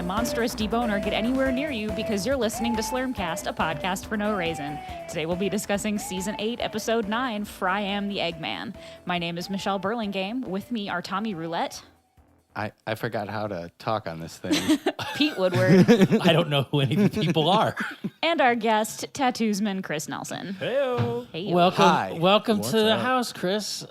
my monstrous deboner get anywhere near you because you're listening to Slurmcast, a podcast for no reason. Today we'll be discussing Season 8, Episode 9, Fry Am the Eggman. My name is Michelle Burlingame. With me are Tommy Roulette. I forgot how to talk on this thing. Pete Woodward. I don't know who any of the people are. And our guest, Tattoosman Chris Nelson. Heyo. Hey, Welcome to the up? house, Chris.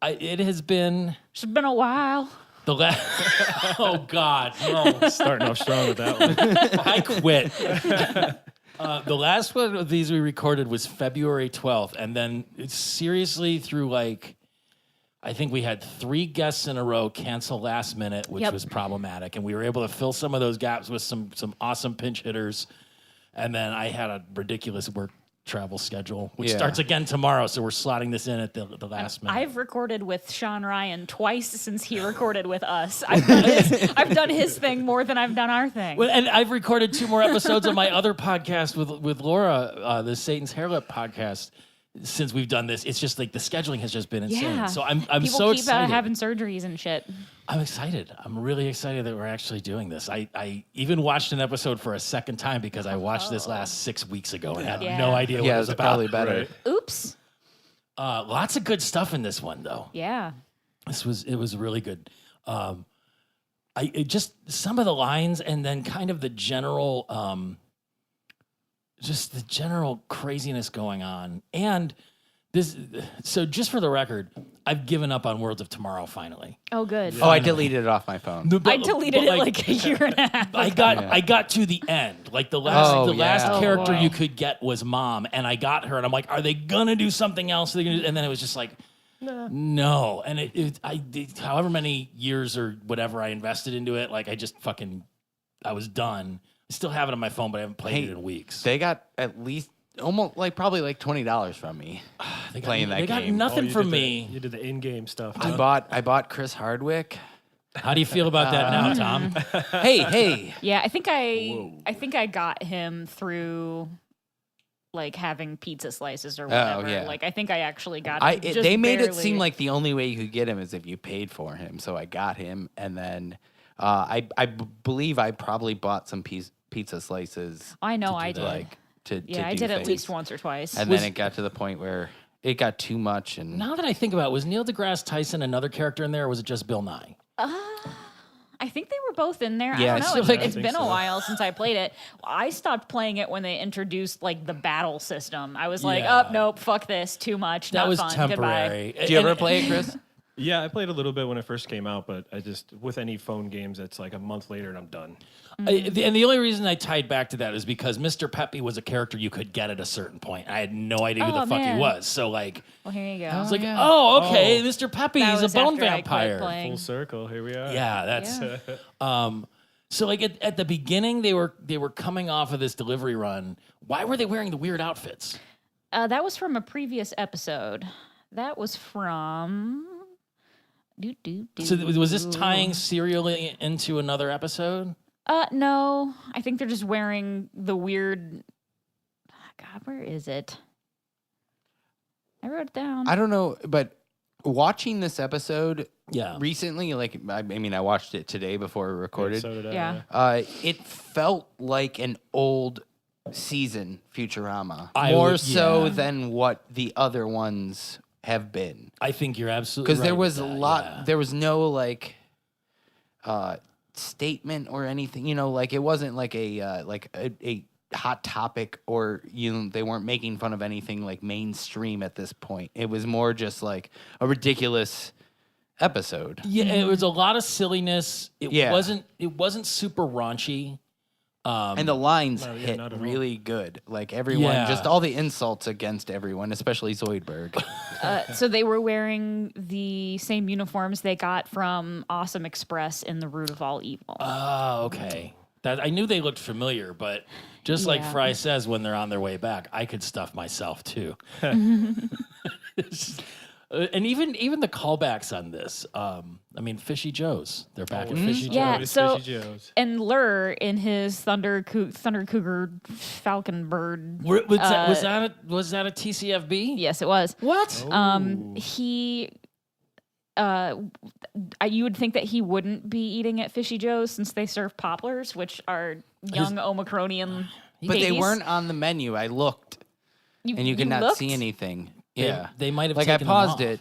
It has been It's been a while. the last. Oh God, no! Starting off strong with that one. I quit. The last one of these we recorded was February 12th, and then it's seriously through I think we had 3 guests in a row cancel last minute, which was problematic, and we were able to fill some of those gaps with some awesome pinch hitters. And then I had a ridiculous work travel schedule, which starts again tomorrow, so we're slotting this in at the last minute. I've recorded with Sean Ryan twice since he recorded with us. I've done his thing more than I've done our thing. Well, and I've recorded 2 more episodes of my other podcast with Laura, the Satan's Hairlip podcast. Since we've done this, it's just like the scheduling has just been insane. Yeah. So I'm People so keep excited. having surgeries and shit. I'm excited. I'm really excited that we're actually doing this. I even watched an episode for a second time because I watched this last 6 weeks ago and had no idea what it was it's about. probably better. Right. Oops. Lots of good stuff in this one, though. Yeah. It was really good. It just some of the lines and then kind of the general just the general craziness going on. And this, so just for the record, I've given up on Worlds of Tomorrow finally. Oh, good. Oh, I deleted it off my phone. I deleted it like a year and a half. I got to the end. Like the last character boy. you could get was Mom, and I got her, and I'm like, are they gonna do something else? And then it was just like, no. And however many years or whatever I invested into it, like I was done. I still have it on my phone, but I haven't played it in weeks. They got at least probably $20 from me playing that game. They got nothing from me. You did the in-game stuff. I bought Chris Hardwick. How do you feel about that now, Tom? Hey. Yeah, I think I got him through like having pizza slices or whatever. yeah. Like I think I actually got him. They made it barely. seem like the only way you could get him is if you paid for him. So I got him, and then I believe I probably bought some pizza slices. I know I to did. to I do did at things. least once or twice. And then it got to the point where it got too much. And Now that I think about it, was Neil deGrasse Tyson another character in there, or was it just Bill Nye? I think they were both in there. Yeah, I don't know. it's like- It's I been think a so. while since I played it. I stopped playing it when they introduced like the battle system. I was like, Yeah. oh, nope, fuck this. Too much. That Not was fun. temporary. Goodbye. did you ever play it, Chris? Yeah, I played a little bit when it first came out, but I just, with any phone games, it's like a month later and I'm done. And the only reason I tied back to that is because Mr. Peppy was a character you could get at a certain point. I had no idea who the Oh, fuck man. he was. So like, Well, here you go. I was like, oh, okay, Mr. Peppy, That he's a was bone after I quit vampire. playing. Full circle, here we are. Yeah, that's. Yeah. So like at the beginning, they were coming off of this delivery run. Why were they wearing the weird outfits? That was from a previous episode. That was from. So was this tying serially into another episode? No. I think they're just wearing the weird. God, where is it? I wrote it down. I don't know, but watching this episode Yeah. recently, I watched it today before we recorded. So did I. Yeah. It felt like an old season Futurama, I more would- so yeah. than what the other ones have been. I think you're absolutely Because right there was with a that, lot. yeah. There was no statement or anything. It wasn't like a hot topic, or they weren't making fun of anything like mainstream at this point. It was more just like a ridiculous episode. Yeah, it was a lot of silliness. It Yeah. wasn't super raunchy. And the lines No, yeah, hit not at all. really good. Like everyone, Yeah. just all the insults against everyone, especially Zoidberg. So they were wearing the same uniforms they got from Awesome Express in The Root of All Evil. Oh, okay. That I knew they looked familiar, but just like Yeah. Fry says, when they're on their way back, I could stuff myself too. And even the callbacks on this. Fishy Joe's. They're back at Fishy Yeah, Joe's. so- Fishy Joe's. And Lur in his Thunder Cougar Falcon Bird. Was that a TCFB? Yes, it was. What? He you would think that he wouldn't be eating at Fishy Joe's since they serve poplars, which are young Omicronian But they babies. weren't on the menu. I looked, and you could not looked? see anything. They- Yeah, they might have like I taken them paused off. it,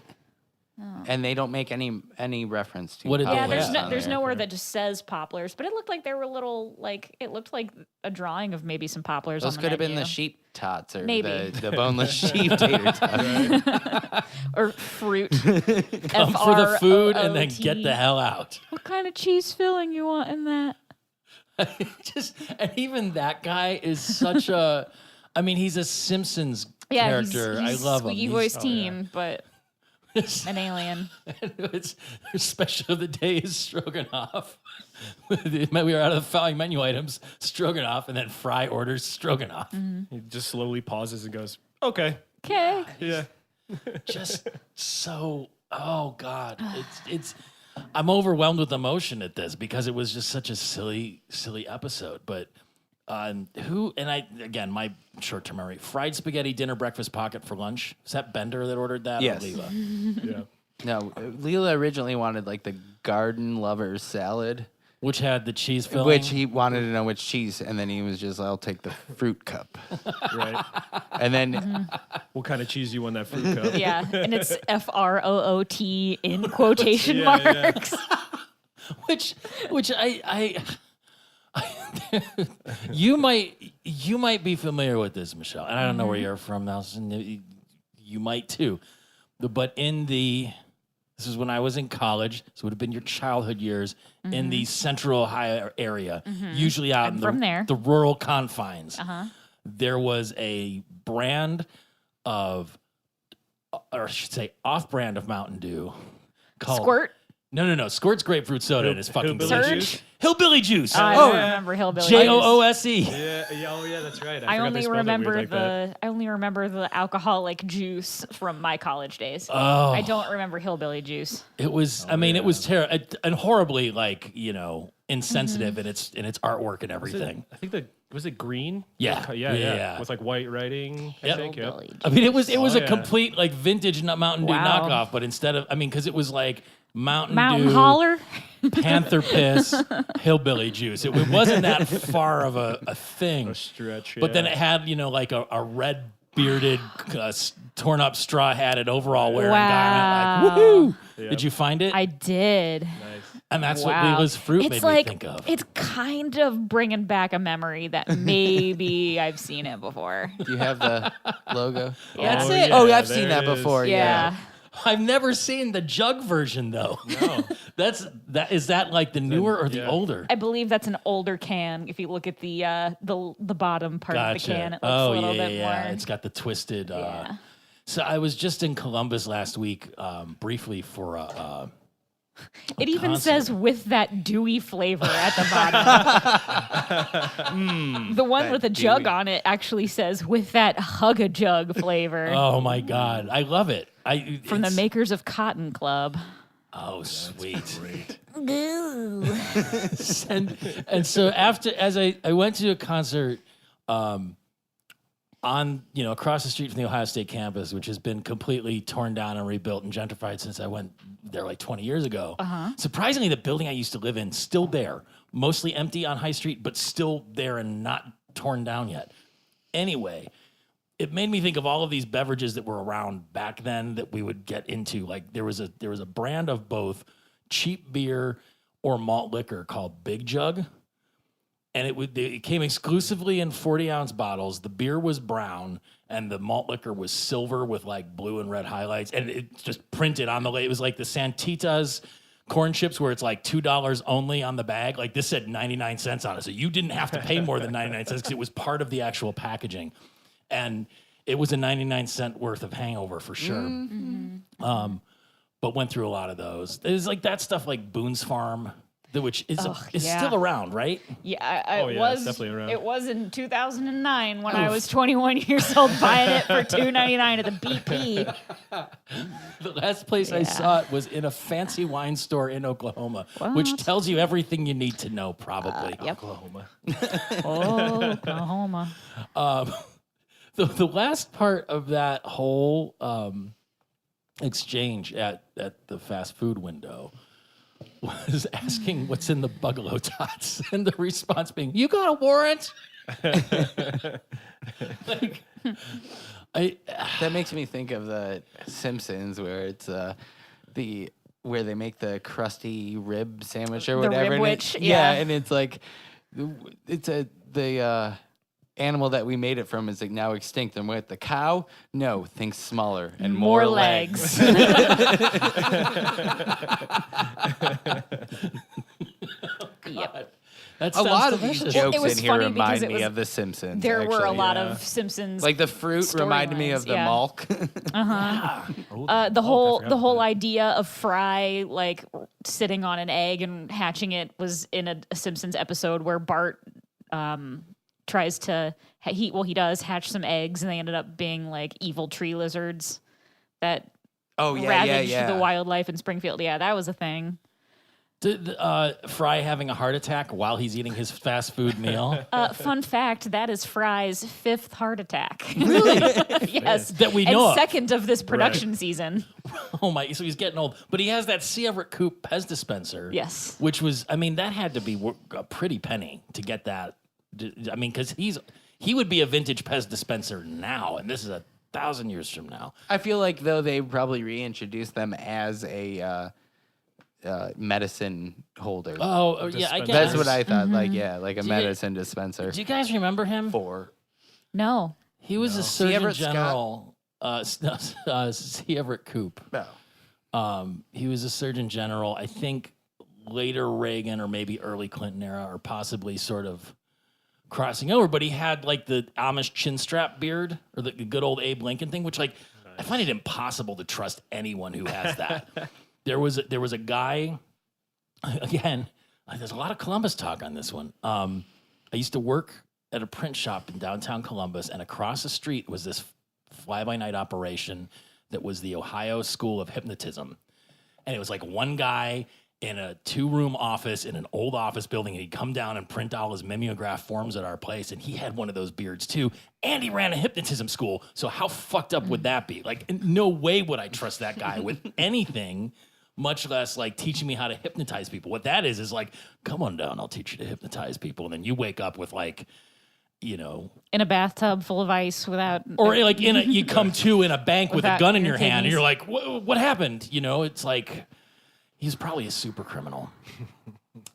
and they don't make any reference to What did they Yeah, poplars have? on there's there. nowhere that just says poplars, but it looked like there were little, like, it looked like a drawing of maybe some poplars Those on the could have been menu. the sheep tots or Maybe. the boneless sheep tater tots. Or fruit. Come for the food and then FROOT. get the hell out. What kind of cheese filling you want in that? And even that guy is such a. I mean, he's a Simpsons Yeah, character. he's I love him. squeaky He's- voice teen, but an alien. It's their special of the day is stroganoff. We were out of the following menu items: stroganoff, and then Fry orders stroganoff. Mm-hmm. He just slowly pauses and goes, "Okay, Okay. yeah." Just so. Oh God, it's. I'm overwhelmed with emotion at this because it was just such a silly episode. But my short-term memory: fried spaghetti dinner, breakfast, pocket for lunch. Is that Bender that ordered that? Yes. Or Leela? Yeah. No, Leela originally wanted like the garden lovers salad, Which had the cheese filling. which he wanted to know which cheese, and then he was just, "I'll take the fruit cup," Right. and then What kind of cheese do you want in that fruit cup? Yeah, and it's FROOT in quotation Yeah, yeah. marks. which I you might be familiar with this, Michelle, and I don't know where you're from, Nelson. You might too, but this is when I was in college, so it would have been your childhood years in the Central Ohio area, usually out I'm in from there. the rural confines. There was a brand of, or I should say, off-brand of Mountain Dew called Squirt. No. Squirt's grapefruit soda and it's fucking Hillbilly delicious. juice? Hillbilly juice. I Oh, don't remember Hillbilly. Joose. Yeah, oh yeah, that's right. I forgot they only spelled it remember weird like that. I only remember the alcoholic juice from my college days. Oh, I don't remember hillbilly juice. it was. I mean, it was terrible and horribly insensitive in its artwork and everything. I think was it green? Yeah. Yeah. With like white writing, I Yep. think. Yep. Hillbilly I mean, it was Oh, a yeah. complete like vintage Mountain Dew Wow. knockoff, but instead of because it was like Mountain Mountain Dew, Holler. Panther Piss, Hillbilly Juice. It wasn't that far of a thing. A stretch. But then yeah. it had, like a red bearded, torn up straw hatted overall wearing guy. Wow. Like, woohoo! Yep. Did you find it? I did. Nice. And that's Wow. what Leela's fruit It's made like, me think of. It's kind of bringing back a memory that maybe I've seen it before. do you have the logo? Yeah. That's Oh, it. yeah, Oh, I've seen there that it is. before. Yeah. I've never seen the jug version though. No. Is that like the newer or the yeah. older? I believe that's an older can. If you look at the bottom part of the can, it looks a little bit more. It's got the twisted. Yeah. So I was just in Columbus last week, briefly for It even concert. says with that dewy flavor at the bottom. The one that with the jug dewy. on it actually says with that hug a jug flavor Oh my God, I love it. from the it's- makers of Cotton Club. Oh, sweet. Great. and so as I went to a concert on across the street from the Ohio State campus, which has been completely torn down and rebuilt and gentrified since I went there like 20 years ago. Surprisingly, the building I used to live in still there, mostly empty on High Street, but still there and not torn down yet. Anyway, it made me think of all of these beverages that were around back then that we would get into. Like there was a brand of both cheap beer or malt liquor called Big Jug. And it came exclusively in 40-ounce bottles. The beer was brown, and the malt liquor was silver with like blue and red highlights. And it just printed on the label. It was like the Santitas corn chips where it's like $2 only on the bag. Like this said 99 cents on it. So you didn't have to pay more than 99 cents because it was part of the actual packaging. And it was a 99-cent worth of hangover for sure. But went through a lot of those. There's like that stuff like Boone's Farm, which is yeah. still around, right? Yeah, Oh, it yeah, was it's definitely around. It was in 2009 when I was 21 years old buying it for $2.99 at the BP. The last place I saw it was in a fancy wine store in Oklahoma, What? which tells you everything you need to know, probably. Yep. Oklahoma. Oklahoma. The last part of that whole exchange at the fast food window was asking what's in the Bugalo Tots, and the response being, "You got a warrant?" That makes me think of the Simpsons, where it's where they make the crusty rib sandwich or The whatever. rib and witch, yeah, yeah. and it's like the animal that we made it from is like now extinct. And with the cow, no, think smaller and more legs. Yep. That A lot of delicious. these jokes It was in here funny because remind it me was- of The Simpsons. There were a actually. lot yeah. of Simpsons. Like the fruit reminded me of the storylines, yeah. malk. The whole I forgot whole that. idea of Fry like sitting on an egg and hatching it was in a Simpsons episode where Bart tries to he does hatch some eggs, and they ended up being like evil tree lizards that Oh yeah, ravaged yeah, yeah. the wildlife in Springfield. Yeah, that was a thing. Did Fry having a heart attack while he's eating his fast food meal? Fun fact: that is Fry's 5th heart attack. Really? Yes, That we and know of. second of this production season. Oh my! So he's getting old, but he has that C. Everett Koop Pez dispenser. Yes. which was, I mean, that had to be a pretty penny to get that. I mean, because he would be a vintage Pez dispenser now, and this is 1,000 years from now. I feel like though they probably reintroduced them as a medicine holder. Oh yeah, I guess That's what I thought. Mm-hmm. Like yeah, like a you- medicine dispenser. Do you guys remember him? No. He was a Surgeon Everett Scott? General. C. Everett Koop. No. He was a Surgeon General. I think later Reagan or maybe early Clinton era, or possibly sort of crossing over. But he had like the Amish chin strap beard, or the good old Abe Lincoln thing, which like I find it impossible to trust anyone who has that. There was a guy. Again, there's a lot of Columbus talk on this one. I used to work at a print shop in downtown Columbus, and across the street was this fly-by-night operation that was the Ohio School of Hypnotism. And it was like one guy in a 2-room office in an old office building, and he'd come down and print all his mimeograph forms at our place, and he had one of those beards too, and he ran a hypnotism school. So how fucked up would that be? Like, in no way would I trust that guy with anything, much less like teaching me how to hypnotize people. What that is like, come on down, I'll teach you to hypnotize people. And then you wake up with like, you know, In a bathtub full of ice without. or like you come to in a bank with a Without gun in your your hand, and kidneys. you're like, what happened? You know, it's like, he's probably a super criminal.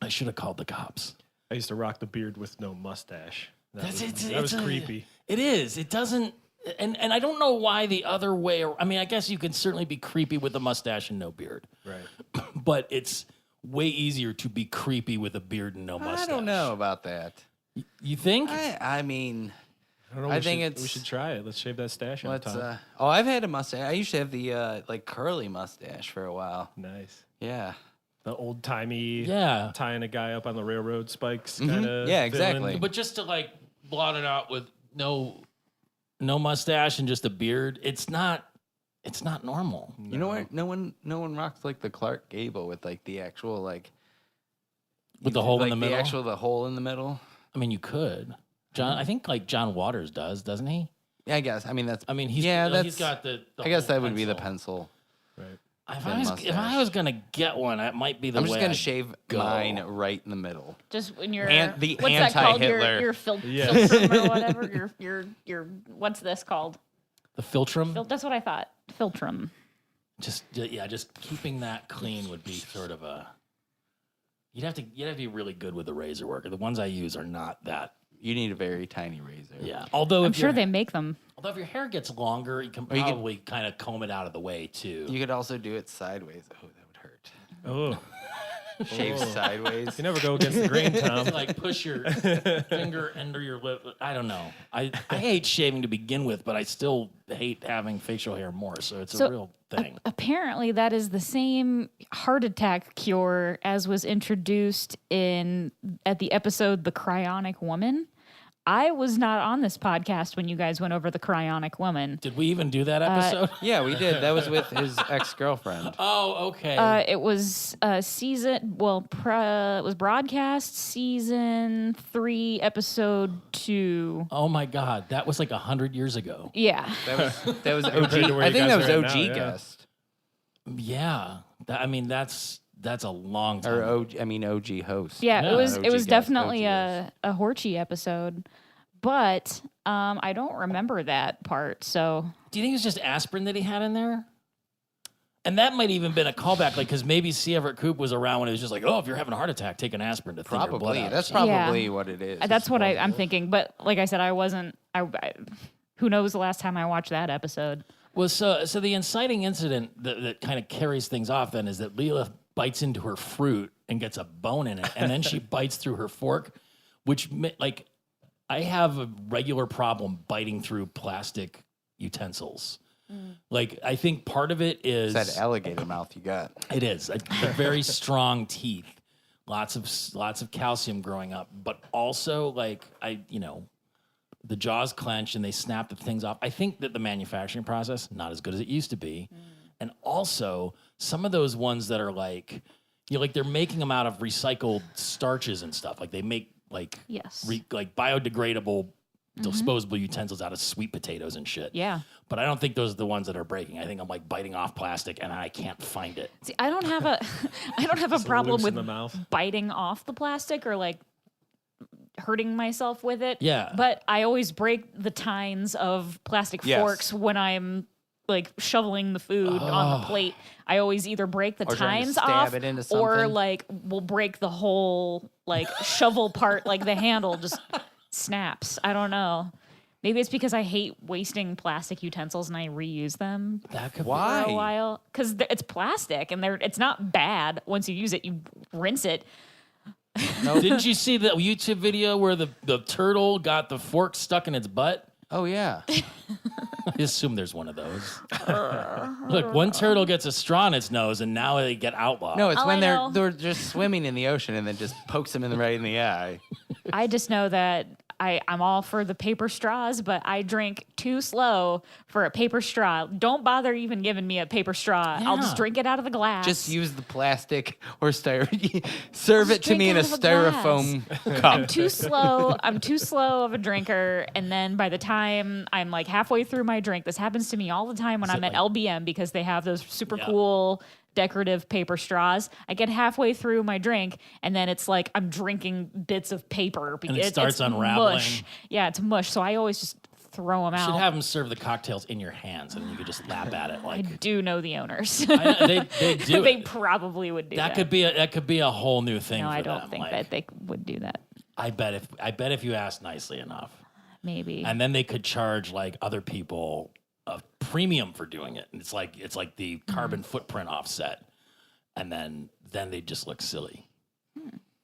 I should have called the cops. I used to rock the beard with no mustache. That It's was creepy. It is. It doesn't. And I don't know why the other way. I mean, I guess you can certainly be creepy with a mustache and no beard, Right. but it's way easier to be creepy with a beard and no mustache. I don't know about that. You think? I mean, I don't know. I think we it's- should try it. Let's shave that stash on let's. top. I've had a mustache. I used to have the like curly mustache for a while. Nice. Yeah. The old timey. Yeah. Tying a guy up on the railroad spikes. Kind of. Yeah, exactly. But just to like blot it out with no mustache and just a beard, it's not normal. You know what? No one rocks like the Clark Gable with like the actual like With the hole in like the middle? the hole in the middle. I mean, you could. John, I think like John Waters does, doesn't he? Yeah, I guess. I mean that's. I mean, he's that's. got the I guess whole that would be the pencil. pencil. Right. If I was gonna get one, that might be the I'm way just gonna I'd shave go. mine right in the middle. Just when you're The what's that called? anti-Hitler. Your Yes. filtrum or whatever. Your what's this called? The philtrum. That's what I thought. Filtrum. Just keeping that clean would be sort of a. You'd have to be really good with the razor work. The ones I use are not that. You need a very tiny razor. Yeah. Although I'm if sure your- they make them. Although if your hair gets longer, you can you could- probably kind of comb it out of the way too. You could also do it sideways. Oh, that would hurt. Oh. Shave sideways. You never go against the grain, Tom. Like push your finger under your lip. I don't know. I hate shaving to begin with, but I still hate having facial hair more. So it's So, a real thing. Apparently, that is the same heart attack cure as was introduced at the episode "The Cryonic Woman." I was not on this podcast when you guys went over the Cryonic Woman. Did we even do that episode? Yeah, we did. That was with his ex-girlfriend. Oh, okay. It was it was broadcast season 3, episode 2. Oh my God, that was like 100 years ago. Yeah. That was Compared OG. to where I you think guys that was are at OG now, yeah. guest. Yeah, that's a long time. Or OG host. Yeah, Yeah. it was OG definitely guest, a Horchie episode, but I don't remember that part. So Do you think it was just aspirin that he had in there? And that might even been a callback, like because maybe C. Everett Koop was around when it was just like, oh, if you're having a heart attack, take an aspirin to thin your blood Probably. out. That's So- probably Yeah. what it is. that's what I'm thinking. But like I said, I wasn't. Who knows the last time I watched that episode? Well, so the inciting incident that kind of carries things off then is that Leela bites into her fruit and gets a bone in it, and then she bites through her fork, which like I have a regular problem biting through plastic utensils. Like I think part of it is It's that alligator mouth you got. it is the very strong teeth, lots of calcium growing up, but also like the jaws clench and they snap the things off. I think that the manufacturing process not as good as it used to be, and also some of those ones that are like they're making them out of recycled starches and stuff. Like they make like Yes. like biodegradable disposable utensils out of sweet potatoes and shit. Yeah. But I don't think those are the ones that are breaking. I think I'm like biting off plastic and I can't find it. See, I don't have a problem loose with in the mouth. biting off the plastic or like hurting myself with it. Yeah. But I always break the tines of plastic Yes. forks when I'm like shoveling the food on the plate. I always either break the Or trying to tines stab off it into or something. like we'll break the whole like shovel part, like the handle just snaps. I don't know. Maybe it's because I hate wasting plastic utensils and I reuse them That could Why? for a while because it's plastic and it's not bad. Once you use it, you rinse it. Didn't you see the YouTube video where the turtle got the fork stuck in its butt? Oh yeah. I assume there's one of those. Look, one turtle gets a straw in its nose, and now they get outlawed. No, it's All when I know- they're just swimming in the ocean and then just pokes them right in the eye. I just know that I'm all for the paper straws, but I drink too slow for a paper straw. Don't bother even giving me a paper straw. I'll just Yeah. drink it out of the glass. Just use the plastic or styrofoam. Serve it to drink me in a out of a glass. styrofoam cup. I'm too slow. I'm too slow of a drinker. And then by the time I'm like halfway through my drink, this happens to me all the time when I'm at LBM because they have those super cool decorative paper straws. I get halfway through my drink and then it's like I'm drinking bits of paper because And it starts it's unraveling. Mush. Yeah, it's mush. So I always just throw them You out. should have them serve the cocktails in your hands, and you could just lap at it. I Like do know the owners. they do. They it. probably would do that. That could be a whole new thing. No, for I don't them. think Like, that they would do that. I bet if you ask nicely enough, Maybe. and then they could charge like other people a premium for doing it. And it's like the carbon footprint offset, and then they just look silly.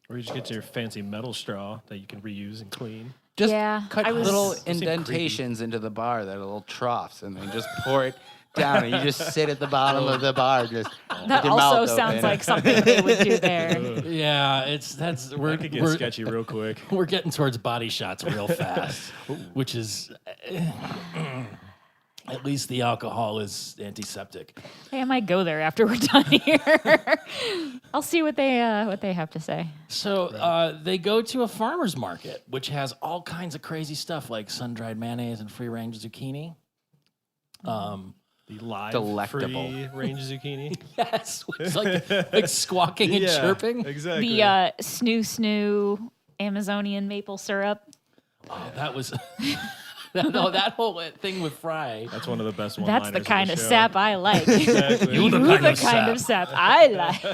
Or you just get your fancy metal straw that you can reuse and clean. Just Yeah, cut I was- little Those seem indentations into the bar that are little troughs, and then just pour it down, and you just sit at the bottom of the bar, just that with your also mouth sounds open. like something they would do there. Yeah, That could get sketchy real quick. We're getting towards body shots real fast, which is at least the alcohol is antiseptic. Hey, I might go there after we're done here. I'll see what they have to say. So they go to a farmer's market, which has all kinds of crazy stuff like sun-dried mayonnaise and free-range zucchini. The live Delectable. free range zucchini. Yes, it's like squawking and chirping. Exactly. The snoo Amazonian maple syrup. Oh, that was that whole thing with Fry. That's one of the best ones. That's the kind of show. sap I like. Exactly. You the You're kind the of kind of sap I like.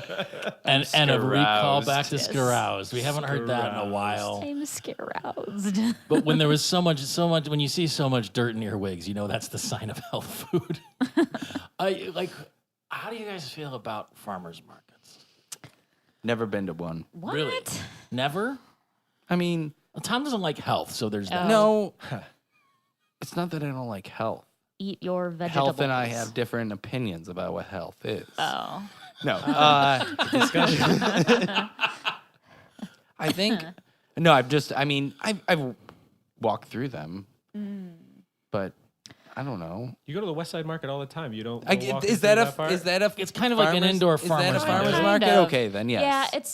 and a recall Scaroused. back to Yes. Scaroused. We haven't heard that in a while. I'm scaroused. But when there was so much, when you see so much dirt in earwigs, you know that's the sign of health food. How do you guys feel about farmers markets? Nenever been to one. What? Really? Never? I mean, Well, Tom doesn't like health, so there's that. no. It's not that I don't like health. Eat your vegetables. Health and I have different opinions about what health is. Oh. No. I think. No, I've walked through them, but I don't know. You go to the West Side Market all the time. You don't. I, go walking is through that a? part? Is that a? It's kind of like an indoor Is that farmer's a farmer's market. market? Kind of. Okay, then yes.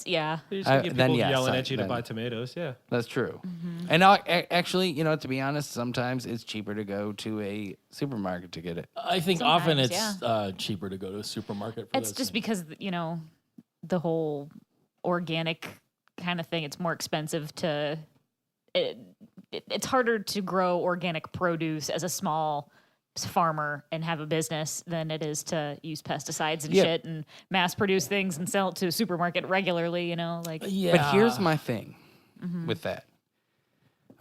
Yeah, it's You just get then people yes, yelling I- at you to then- buy tomatoes. Yeah. That's true. And actually, to be honest, sometimes it's cheaper to go to a supermarket to get it. I think often Sometimes, it's cheaper to go to a supermarket for It's this. just because, the whole organic kind of thing, it's more expensive to... It's harder to grow organic produce as a small farmer and have a business than it is to use pesticides and shit and mass produce things and sell it to a supermarket regularly, Yeah. But here's my thing with that.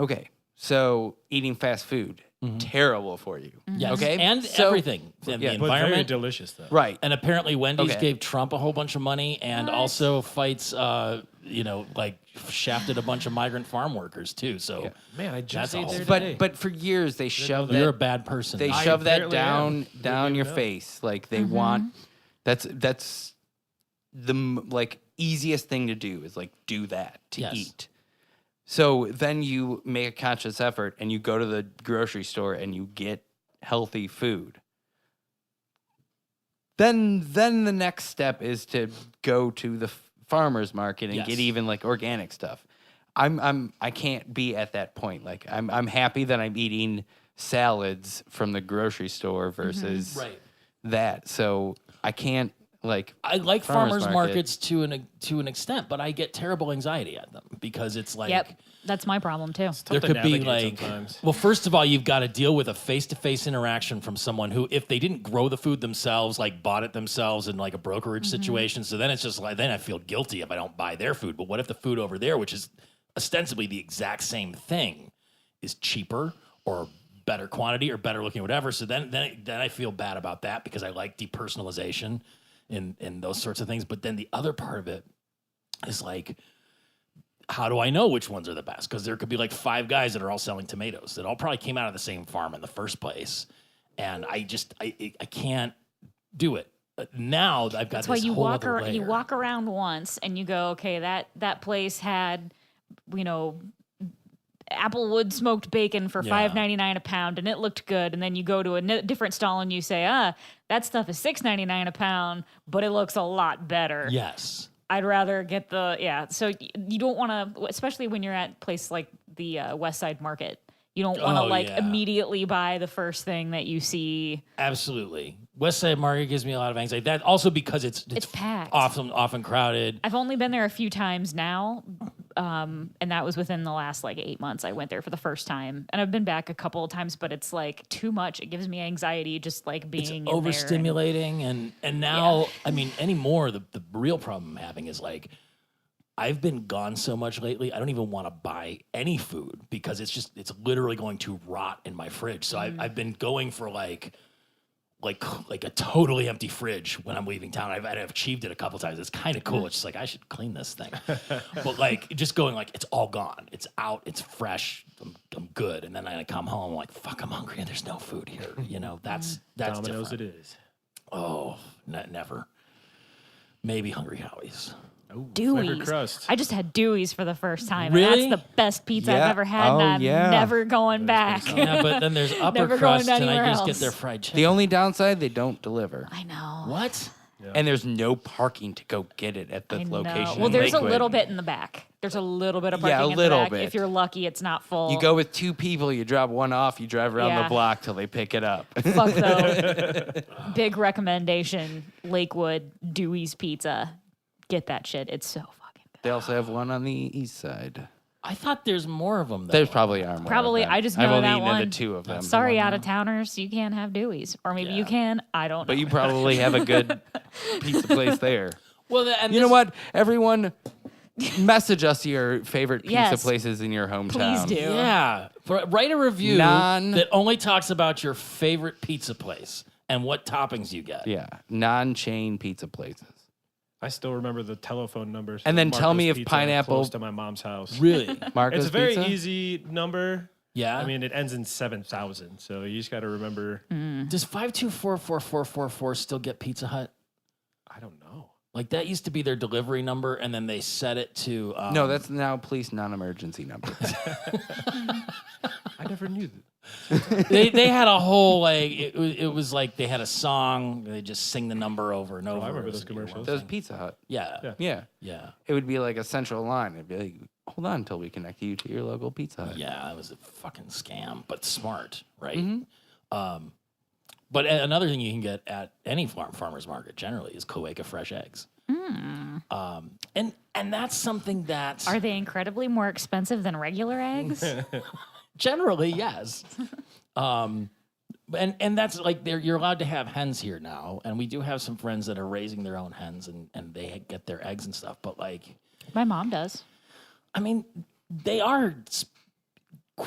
Okay, so eating fast food, terrible for you. Yes. Okay, And so, everything. And yeah, the but But very environment. delicious though. Right. And apparently Wendy's Okay. gave Trump a whole bunch of money and also fights, shafted a bunch of migrant farm workers too. So Man, I just ate there But today. but for years they shoved you're a that bad person. they I shove that apparently am. down your know. face like they want. That's the easiest thing to do is do that to Yes. eat. So then you make a conscious effort and you go to the grocery store and you get healthy food. Then the next step is to go to the farmer's market and Yes. get even organic stuff. I can't be at that point. I'm happy that I'm eating salads from the grocery store versus Right. that. So I can't I like farmer's farmers market. markets to an extent, but I get terrible anxiety at them because it's like Yep, that's my problem too. there to could be navigate sometimes. well, first of all, you've got to deal with a face-to-face interaction from someone who, if they didn't grow the food themselves, bought it themselves in a brokerage situation. So then it's just then I feel guilty if I don't buy their food. But what if the food over there, which is ostensibly the exact same thing, is cheaper or better quantity or better looking, or whatever? So then I feel bad about that because I like depersonalization and those sorts of things. But then the other part of it is how do I know which ones are the best? Because there could be 5 guys that are all selling tomatoes that all probably came out of the same farm in the first place. And I can't do it. Now I've got That's this why you whole walk other around. You layer. walk around once, and you go, okay, that place had, Applewood smoked bacon for Yeah. $5.99 a pound, and it looked good. And then you go to a different stall, and you say, that stuff is $6.99 a pound, but it looks a lot better. Yes. I'd rather get So you don't want to, especially when you're at places like the West Side Market. You don't want to yeah. immediately buy the first thing that you see. Absolutely. West Side Market gives me a lot of anxiety. That also because it's packed. often crowded. I've only been there a few times now, and that was within the last 8 months. I went there for the first time, and I've been back a couple of times, but it's too much. It gives me anxiety just being It's in there. overstimulating, and now anymore the real problem I'm having is I've been gone so much lately. I don't even want to buy any food because it's literally going to rot in my fridge. So I've been going for like a totally empty fridge when I'm leaving town. I've achieved it a couple times. It's kind of cool. It's just I should clean this thing. But just going it's all gone. It's out. It's fresh. I'm good. And then I come home fuck, I'm hungry and there's no food here. That's Domino's different. it is. Oh, never. Maybe Hungry Howie's. Flavored Dewey's. crust. I just had Dewey's for the first time. Really? And that's the best pizza Yeah. I've ever had, Oh, and I'm yeah. never going back. Yeah, but then there's upper Never crust, going and I anywhere just get else. their fried chicken. the only downside they don't deliver, I know. What? and there's no parking to go get it at the I know. location. Well, in there's a Lakewood. little bit in the back. There's a little bit of parking Yeah, a in little the back. bit. If you're lucky, it's not full. You go with 2 people, you drop one off, you drive around Yeah. the block till they pick it up. Fuck though. Big recommendation. Lakewood Dewey's Pizza. Get that shit. It's so fucking good. They also have one on the east side. I thought there's more of them. Though. There's probably are more. Probably. of them. I just I've know only that eaten one. the 2 of them. Sorry, out of towners, you can't have Dewey's, or maybe you Yeah. can. I don't know. But you probably have a good pizza place there. Well, and You know what? Everyone, message us your favorite pizza Yes. places in your hometown. Please do. Yeah, write a review that only talks about your favorite pizza place and what toppings you get. Yeah, non-chain pizza places. I still remember the telephone numbers. And for then tell Marco's me if Pizza pineapple- close to my mom's house. Really? Marco's It's a very Pizza? easy number. Yeah. I mean, it ends in 7,000, so you just got to remember. Does 5244444 still get Pizza Hut? I don't know. That used to be their delivery number, and then they set it to. No, that's now police non-emergency number. I never knew that. they had a whole it was they had a song. They just sing the number over and over. I remember It was those commercials. That was Pizza Hut. Yeah. Yeah. Yeah. It would be like a central line. It'd be like hold on until we connect you to your local Pizza Hut. Yeah, it was a fucking scam, but smart, right? But another thing you can get at any farmer's market generally is cloaca fresh eggs. And that's something that Are they incredibly more expensive than regular eggs? generally, yes. And that's like you're allowed to have hens here now, and we do have some friends that are raising their own hens and they get their eggs and stuff. But like, My mom does. I mean, they are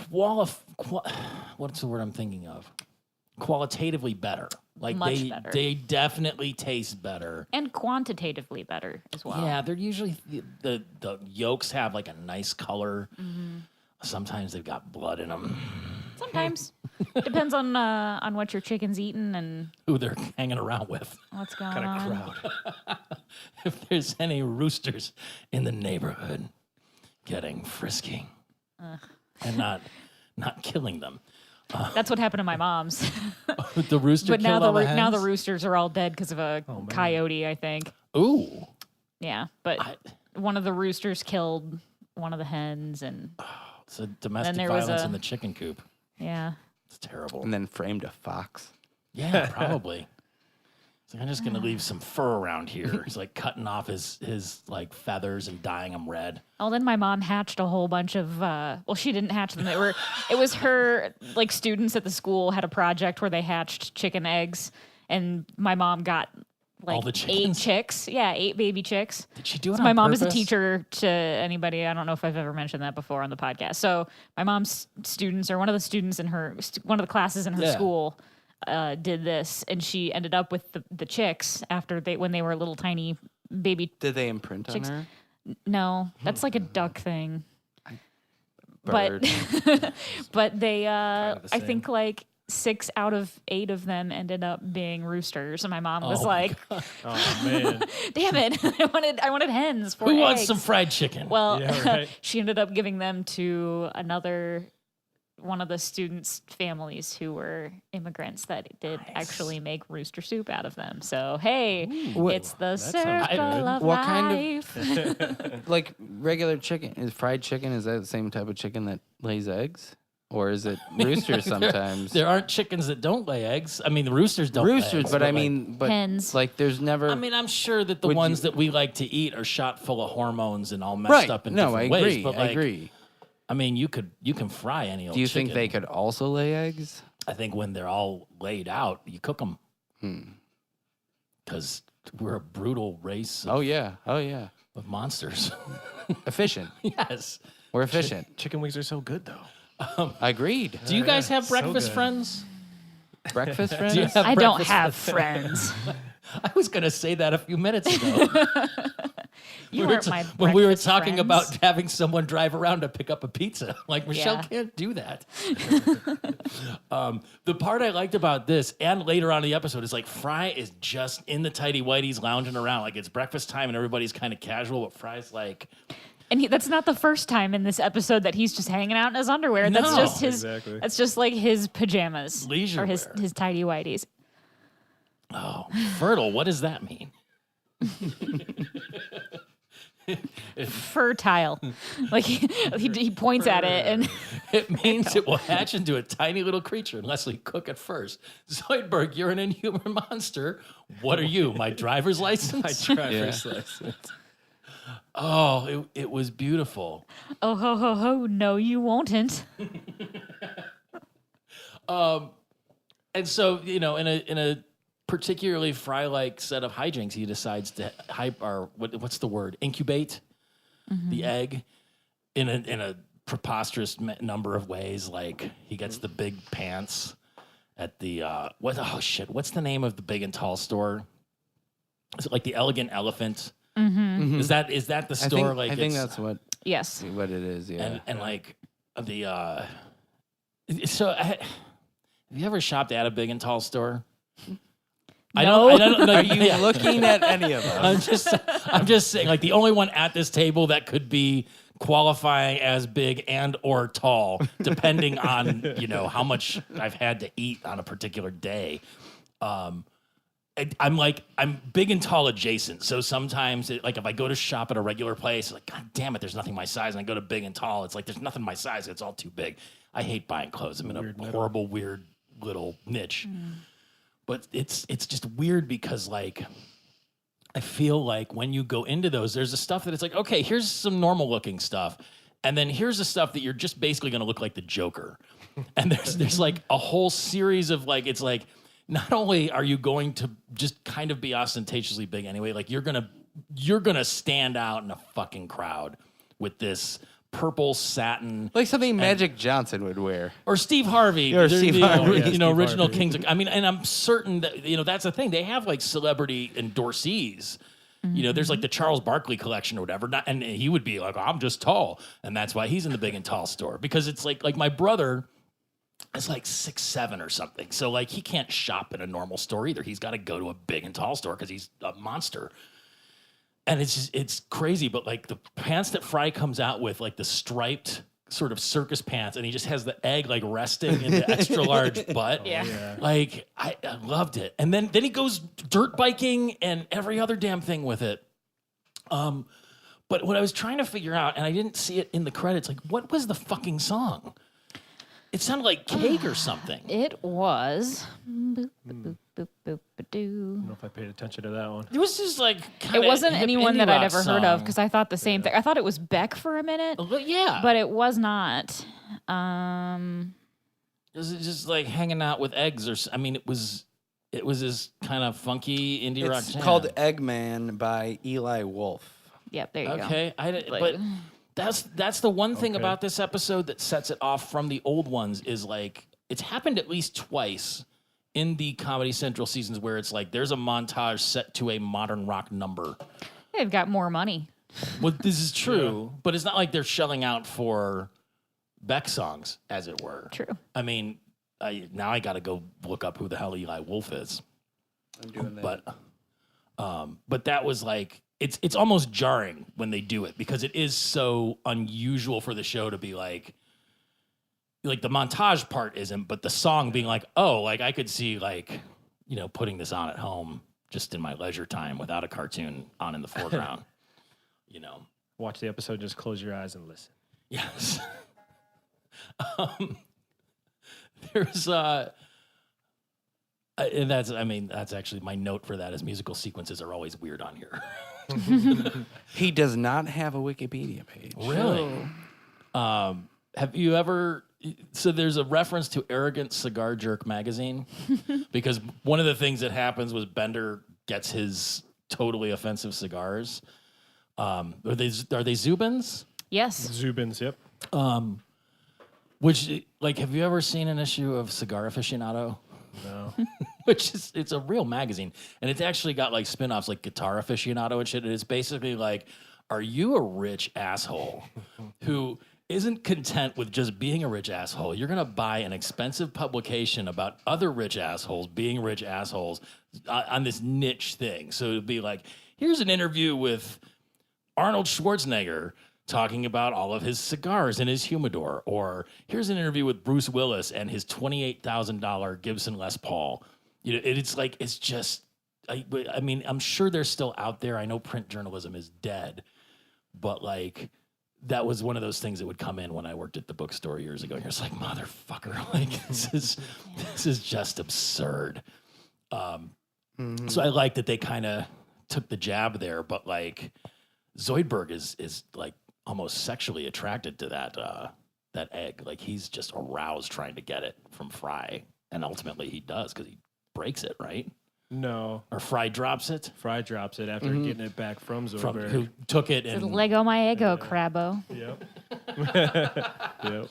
what's the word I'm thinking of? Qualitatively better. Like Much better. they definitely taste better. And quantitatively better as well. Yeah, they're usually the yolks have like a nice color. Sometimes they've got blood in them. Sometimes. Depends on what your chicken's eating and Who they're hanging around with. what's going Kind on. of crowd. If there's any roosters in the neighborhood getting frisky and not killing them. That's what happened to my mom's. The rooster But now killed all the now the hens? roosters are all dead because of a coyote, I think. Ooh. Yeah, but one of the roosters killed one of the hens, and It's a domestic there was violence a- in the chicken coop. yeah. It's terrible. And then framed a fox. Yeah, probably. It's like, I'm just gonna leave some fur around here. He's like cutting off his like feathers and dyeing them red. Oh, then my mom hatched a whole bunch of. Well, she didn't hatch them. It was her like students at the school had a project where they hatched chicken eggs, and my mom got like All the 8 chickens? chicks. Yeah, 8 baby chicks. Did she do it So on my mom is a purpose? teacher to anybody. I don't know if I've ever mentioned that before on the podcast. So my mom's students, or one of the students in her, one of the classes in her Yeah. school, did this, and she ended up with the chicks after when they were little tiny baby. Did they imprint on Chicks. her? No, that's like a duck thing. Bird. But they, the I same. think like 6 out of 8 of them ended up being roosters, and my mom was Oh my like, Oh man. "Damn it, I wanted hens for Who eggs." wants some fried chicken? Well, Yeah, right. she ended up giving them to one of the students' families who were immigrants that did actually make rooster soup out of them. So hey, it's the sounds circle good. of What kind life. Like regular chicken, is fried chicken, is that the same type of chicken that lays eggs? Or is it roosters sometimes? There aren't chickens that don't lay eggs. I mean, the roosters don't lay Roosters, eggs, but I like- mean, but Hens. like there's never. I mean, I'm sure that the Would ones you- that we like to eat are shot full of hormones and all messed right? up in No, I different agree. ways. But I like, agree. I mean, you can fry any old Do you chicken. think they could also lay eggs? I think when they're all laid out, you cook them. Because we're a brutal race Oh yeah. Oh yeah. of monsters. Efficient. Yes. We're efficient. Chicken wings are so good though. Agreed. Do you guys have So breakfast good. friends? Breakfast friends. Do you have I don't breakfast have friends. I was going to say that a few minutes ago. You were weren't ta- my when we were breakfast talking friends. about having someone drive around to pick up a pizza. Like, Michelle Yeah. can't do that. The part I liked about this and later on in the episode is like Fry is just in the tighty whities lounging around. Like it's breakfast time and everybody's kind of casual, but Fry's like, And that's not the first time in this episode that he's just hanging out in his underwear. That's No. just his. Exactly. That's just like his pajamas Leisure or his wear. his tidy whities. oh, fertile. What does that mean? Fertile, like he points at it, and It means it will hatch into a tiny little creature unless we cook it first. Zoidberg, you're an inhuman monster. What are you, my driver's license? Driver's license. Oh, it was beautiful. oh ho ho ho! No, you won't. And so, you know, in a particularly Fry-like set of hijinks, he decides to what's the word? Incubate the egg in a preposterous number of ways. Like he gets the big pants at the what's the name of the big and tall store? Is it like the Elegant Elephant? Mm-hmm. Is that the store? I think that's what Yes. it is. Yeah. and like the so have you ever shopped at a big and tall store? I don't know. Are you looking at any of us? I'm just saying, like the only one at this table that could be qualifying as big and or tall, depending on how much I've had to eat on a particular day. I'm big and tall adjacent. So sometimes, like if I go to shop at a regular place, it's like, God damn it, there's nothing my size. And I go to big and tall, it's like, there's nothing my size. It's all too big. I hate buying clothes. I'm in a horrible, weird little niche. But it's just weird because like, I feel like when you go into those, there's the stuff that it's like, okay, here's some normal looking stuff. And then here's the stuff that you're just basically going to look like the Joker. And there's like a whole series of like, it's like, not only are you going to just kind of be ostentatiously big anyway, like you're gonna stand out in a fucking crowd with this purple satin, like something Magic Johnson would wear, or Steve Harvey, or Steve Harvey. Steve original Harvey. Kings. I mean, and I'm certain that that's the thing. They have like celebrity endorsees. There's like the Charles Barkley collection or whatever, and he would be like, I'm just tall, and that's why he's in the big and tall store because it's like my brother. It's like 6'7" or something. So like he can't shop in a normal store either. He's got to go to a big and tall store because he's a monster. And it's crazy. But like the pants that Fry comes out with, like the striped sort of circus pants, and he just has the egg like resting in the extra large butt. Yeah. Like I loved it. And then he goes dirt biking and every other damn thing with it. But what I was trying to figure out, and I didn't see it in the credits, like what was the fucking song? It sounded like Cake or something. It was. Boop, boop, boop, boop, I don't know if I paid attention to that one. It was just like It wasn't anyone that I'd ever heard of song. because I thought the same thing. I thought it was Beck for a minute, Yeah, but it was not. it was just like hanging out with eggs, I mean, it was this kind of funky indie rock. It's jam. called Eggman by Eli Wolf. Yep, there you go. Okay, Like- but that's the one thing about this episode that sets it off from the old ones is like it's happened at least twice in the Comedy Central seasons where it's like there's a montage set to a modern rock number. They've got more money. Well, this is true, but it's not like they're shelling out for Beck songs, as it were. True. I mean, now I got to go look up who the hell Eli Wolf is. I'm doing that. But that was like it's almost jarring when they do it because it is so unusual for the show to be like the montage part isn't, but the song being like, oh, like I could see like putting this on at home just in my leisure time without a cartoon on in the foreground. Watch the episode, just close your eyes and listen. Yes. There's and that's actually my note for that is musical sequences are always weird on here. He does not have a Wikipedia page. Really? Have you ever? So there's a reference to Arrogant Cigar Jerk magazine because one of the things that happens was Bender gets his totally offensive cigars. Are they Zubins? Yes. Zubins, yep. Which, like, have you ever seen an issue of Cigar Aficionado? No. Which is, it's a real magazine. And it's actually got, like, spin-offs like Guitar Aficionado and shit. And it's basically like, are you a rich asshole who isn't content with just being a rich asshole? You're going to buy an expensive publication about other rich assholes being rich assholes on this niche thing. So it'd be like, here's an interview with Arnold Schwarzenegger talking about all of his cigars in his humidor. Or here's an interview with Bruce Willis and his $28,000 Gibson Les Paul. It's like, it's just, I mean, I'm sure they're still out there. I know print journalism is dead, but like, that was one of those things that would come in when I worked at the bookstore years ago. You're just like, motherfucker, like this is just absurd. So I like that they kind of took the jab there, but like Zoidberg is like almost sexually attracted to that egg. Like he's just aroused trying to get it from Fry, and ultimately he does because he breaks it, right? No. Or Fry drops it. Fry drops it after getting it back from Zoidberg. Who took it It's and Lego my ego, Crabbo. Yep. Yep.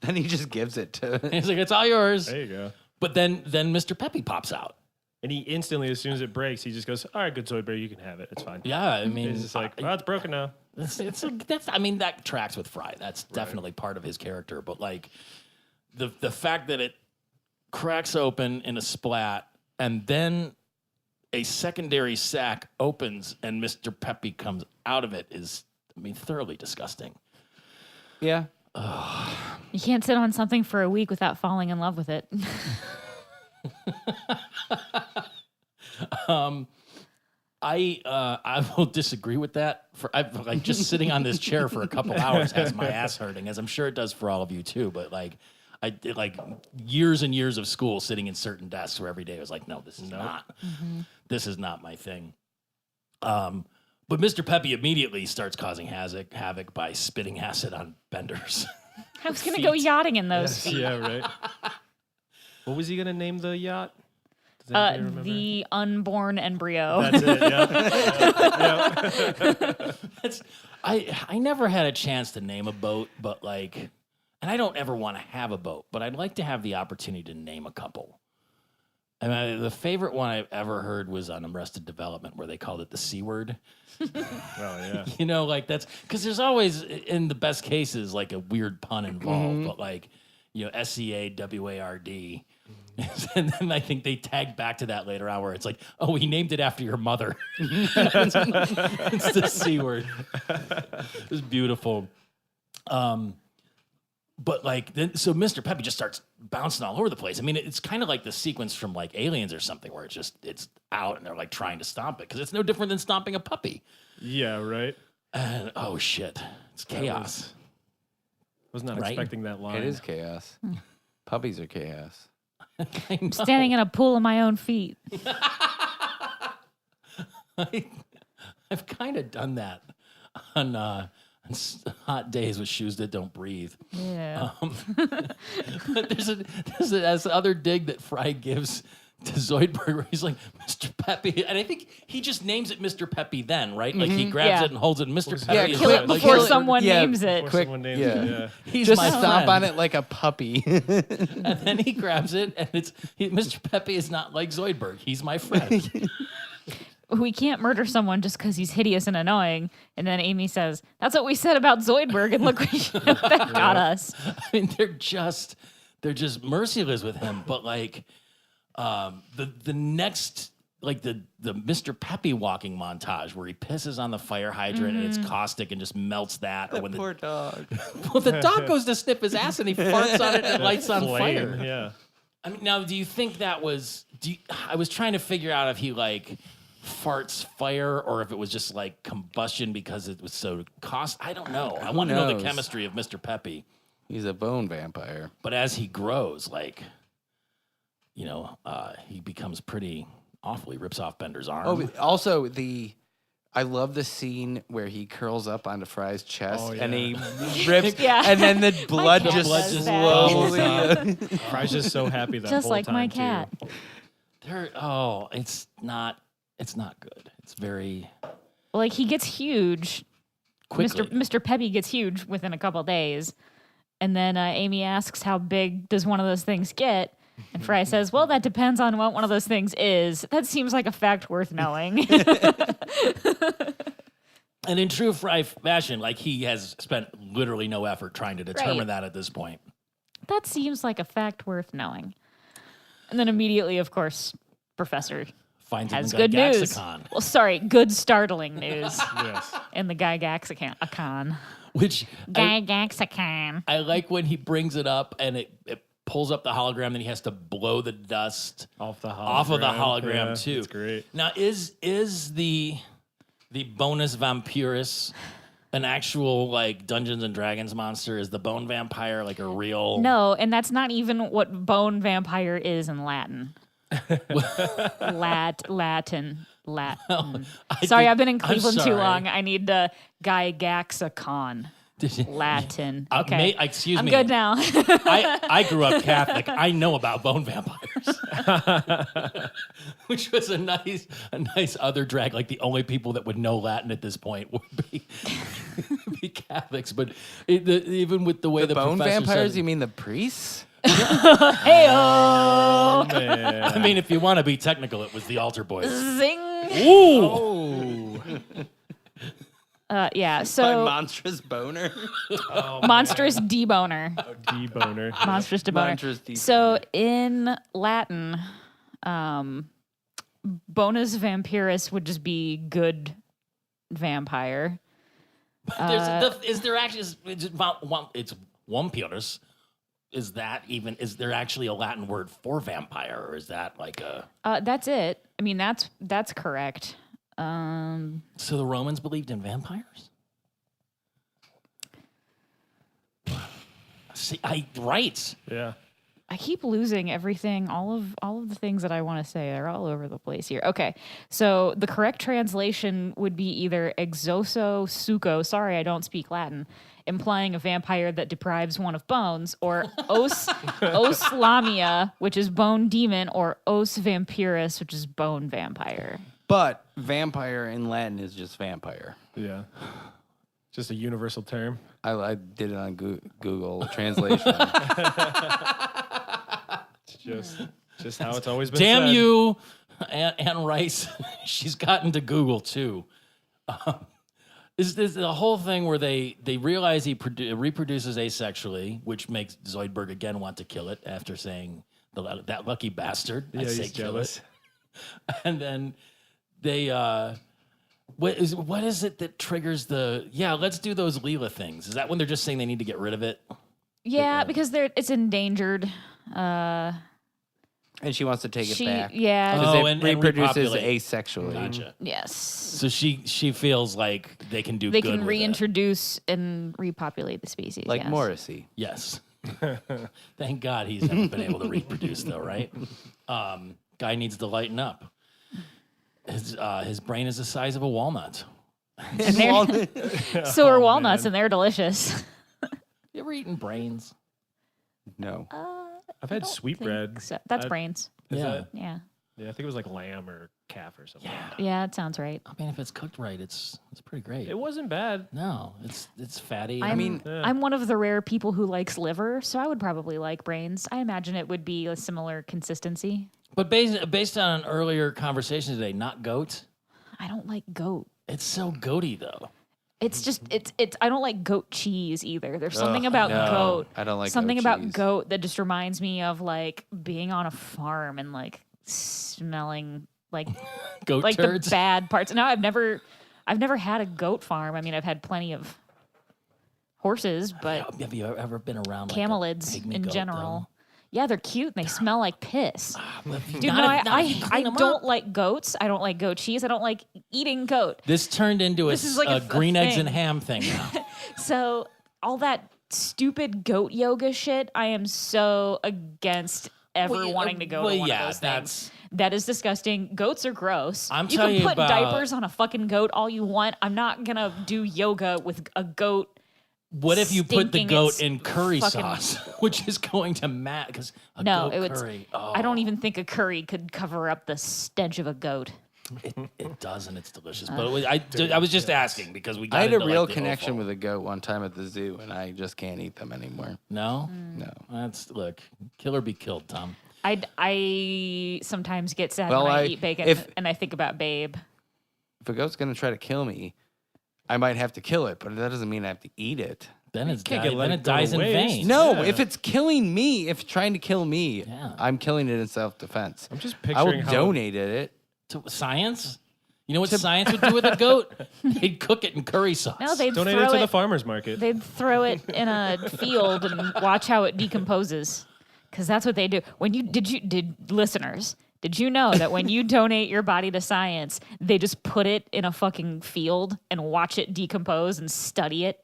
Then he just gives it to. he's like, it's all yours. There you go. But then Mr. Peppy pops out. And he instantly, as soon as it breaks, he just goes, all right, good Zoidberg, you can have it. It's fine. Yeah, I mean, He's just like, oh, it's broken now. that tracks with Fry. That's definitely part of his character. But like the fact that it cracks open in a splat and then a secondary sack opens and Mr. Peppy comes out of it is, I mean, thoroughly disgusting. Yeah. You can't sit on something for a week without falling in love with it. I will disagree with that. I've like just sitting on this chair for a couple hours has my ass hurting, as I'm sure it does for all of you too. But like I did like years and years of school sitting in certain desks where every day I was like, no, this is this is not my thing. But Mr. Peppy immediately starts causing havoc by spitting acid on Bender's. I was going to go yachting in those Yes, feet. yeah, right. What was he gonna name the yacht? Does anybody remember? The unborn embryo. That's it. Yeah. I never had a chance to name a boat, but like, and I don't ever want to have a boat, but I'd like to have the opportunity to name a couple. And the favorite one I've ever heard was on Arrested Development, where they called it the C word. Oh yeah. You know, like that's because there's always, in the best cases, like a weird pun involved, but like, you know, SEAWARD. And then I think they tagged back to that later on where it's like, oh, he named it after your mother. It's the C word. It was beautiful. But like, then, so Mr. Peppy just starts bouncing all over the place. I mean, it's kind of like the sequence from like Aliens or something where it's out and they're like trying to stomp it because it's no different than stomping a puppy. Yeah, right. And oh shit, it's chaos. Was not Right? expecting that line. It is chaos. Puppies are chaos. I know. Standing in a pool of my own feet. I've kind of done that on hot days with shoes that don't breathe. Yeah. But there's this other dig that Fry gives to Zoidberg where he's like, Mr. Peppy. And I think he just names it Mr. Peppy then, right? Like he grabs Yeah. it and holds it. Mr. Yeah, Peppy is Kill it like, before kill it. someone Yeah, names it. Before Quick, someone names yeah. it, yeah. he's Just my stomp friend. on it like a puppy. And then he grabs it and Mr. Peppy is not like Zoidberg. He's my friend. We can't murder someone just because he's hideous and annoying. And then Amy says, that's what we said about Zoidberg, and look what that got us. I mean, they're just merciless with him. But like the next, like the Mr. Peppy walking montage where he pisses on the fire hydrant and it's caustic and just melts that. Or when Poor dog. well, the dog goes to sniff his ass and he farts on it and it lights on Flame, fire. Yeah. I mean, now, do you think that was? I was trying to figure out if he like farts fire or if it was just like combustion because it was so I don't know. I want to know the knows? chemistry of Mr. Peppy. He's a bone vampire. But as he grows, like, you know, he becomes pretty awful. He rips off Bender's arm. Oh, but also I love the scene where he curls up onto Fry's chest Oh, and he yeah. rips, Yeah. and then the blood cat just does that. slowly. Fry's just so happy that Just whole like time my too. cat. It's not good. It's very Like, he gets huge. quickly. Mr. Peppy gets huge within a couple days. And then Amy asks, how big does one of those things get? And Fry says, well, that depends on what one of those things is. That seems like a fact worth knowing. And in true Fry fashion, like he has spent literally no effort trying to determine Right. that at this point. That seems like a fact worth knowing. And then immediately, of course, Professor Finds has it in good news. Gygaxicon. Well, sorry, good startling news Yes. in the Gygaxicon. Which Gygaxicon. I like when he brings it up and it pulls up the hologram, then he has to blow the dust Off of the hologram yeah, too. It's great. Now, is the bonus vampirus an actual like Dungeons and Dragons monster? Is the bone vampire like a real? No, and that's not even what bone vampire is in Latin. Latin. Sorry, I've been in Cleveland too sorry. long. I need the Gygaxicon. Did you- Latin. Okay. Excuse I'm me. good now. I grew up Catholic. I know about bone vampires, which was a nice other drag. Like the only people that would know Latin at this point would be Catholics. But even with the way the Bone professor vampires? said- You mean the priests? Hey-oh! Man. I mean, if you want to be technical, it was the altar boys. Zing. Ooh. Yeah, My so monstrous boner. monstrous deboner. D-boner. Monstrous deboner. Monstrous deboner. So in Latin, bonus vampirus would just be good vampire. Is there actually? It's vampirus, is there actually a Latin word for vampire, or is that like a? That's it. I mean, that's correct. So the Romans believed in vampires. See, right. Yeah. I keep losing everything. All of the things that I want to say are all over the place here. Okay, so the correct translation would be either exoso suco. Sorry, I don't speak Latin, implying a vampire that deprives one of bones, or os lamia, which is bone demon, or os vampirus, which is bone vampire. But vampire in Latin is just vampire. Yeah. Just a universal term. I did it on Google Translation. Just how it's always been Damn said. you, Anne Rice. She's gotten to Google too. Is this the whole thing where they realize he reproduces asexually, which makes Zoidberg again want to kill it after saying that lucky bastard. Yeah, I say he's kill jealous. it. And then they what is it that triggers let's do those Leela things? Is that when they're just saying they need to get rid of it? Yeah, because it's endangered. And she wants to take it back. Yeah. Because Oh, it and reproduces repopulate. asexually. Gotcha. Yes. So she feels like they can do They good can with reintroduce and repopulate the species. Like yes. Morrissey. it. Yes. Thank God he's never been able to reproduce though, right? Guy needs to lighten up. His brain is the size of a walnut. And so are walnuts, and they're delicious. You ever eaten brains? No. I've had sweetbread. So, that's I- brains. Is Yeah. that- Yeah. Yeah, I think it was like lamb or calf or something. Yeah, it sounds right. I mean, if it's cooked right, it's pretty great. It wasn't bad. No, it's fatty. I'm one of the rare people who likes liver, so I would probably like brains. I imagine it would be a similar consistency. but based on an earlier conversation today, not goat. I don't like goat. It's so goaty though. It's just it's I don't like goat cheese either. There's something about no, goat. I don't like something goat about cheese. goat that just reminds me of like being on a farm and like smelling like Goat like turds. the bad parts. No, I've never had a goat farm. I mean, I've had plenty of horses, but Have you ever been around like camelids a pygmy in goat, general. Yeah, they're cute and they smell like piss. though? Dude, Not no, if- not if you I clean 'em don't up. like goats. I don't like goat cheese. I don't like eating goat. This turned into This is like a green eggs and thing. ham thing now. So all that stupid goat yoga shit, I am so against ever Well, yeah, wanting to go well, to one yeah, of those that's- things. That is disgusting. Goats are gross. I'm you telling can you put about- diapers on a fucking goat all you want. I'm not gonna do yoga with a goat. What if you put the Stinking goat its in curry fucking- sauce, which is going to matter because No, goat it would. curry. Oh, I don't even think a curry could cover up the stench of a goat. It does, and it's delicious. But I was just asking because we got I had a into, real like, the connection offal. with a goat one time at the zoo, and I just can't eat them anymore. No, No. look, kill or be killed, Tom. I sometimes get sad Well, when I I- eat bacon if- and I think about Babe. If a goat's going to try to kill me, I might have to kill it, but that doesn't mean I have to eat it. Then You it's can't di- get let then it it go to dies in waste. vain. No, Yeah. if it's killing me, if it's trying to kill me, Yeah. I'm killing it in self-defense. I'm just I will picturing how donate it. To science. You know what science would do with a goat? They'd cook it in curry sauce. No, they'd donate throw it to it. the farmer's market. They'd throw it in a field and watch how it decomposes, because that's what they do. When you listeners, did you know that when you donate your body to science, they just put it in a fucking field and watch it decompose and study it?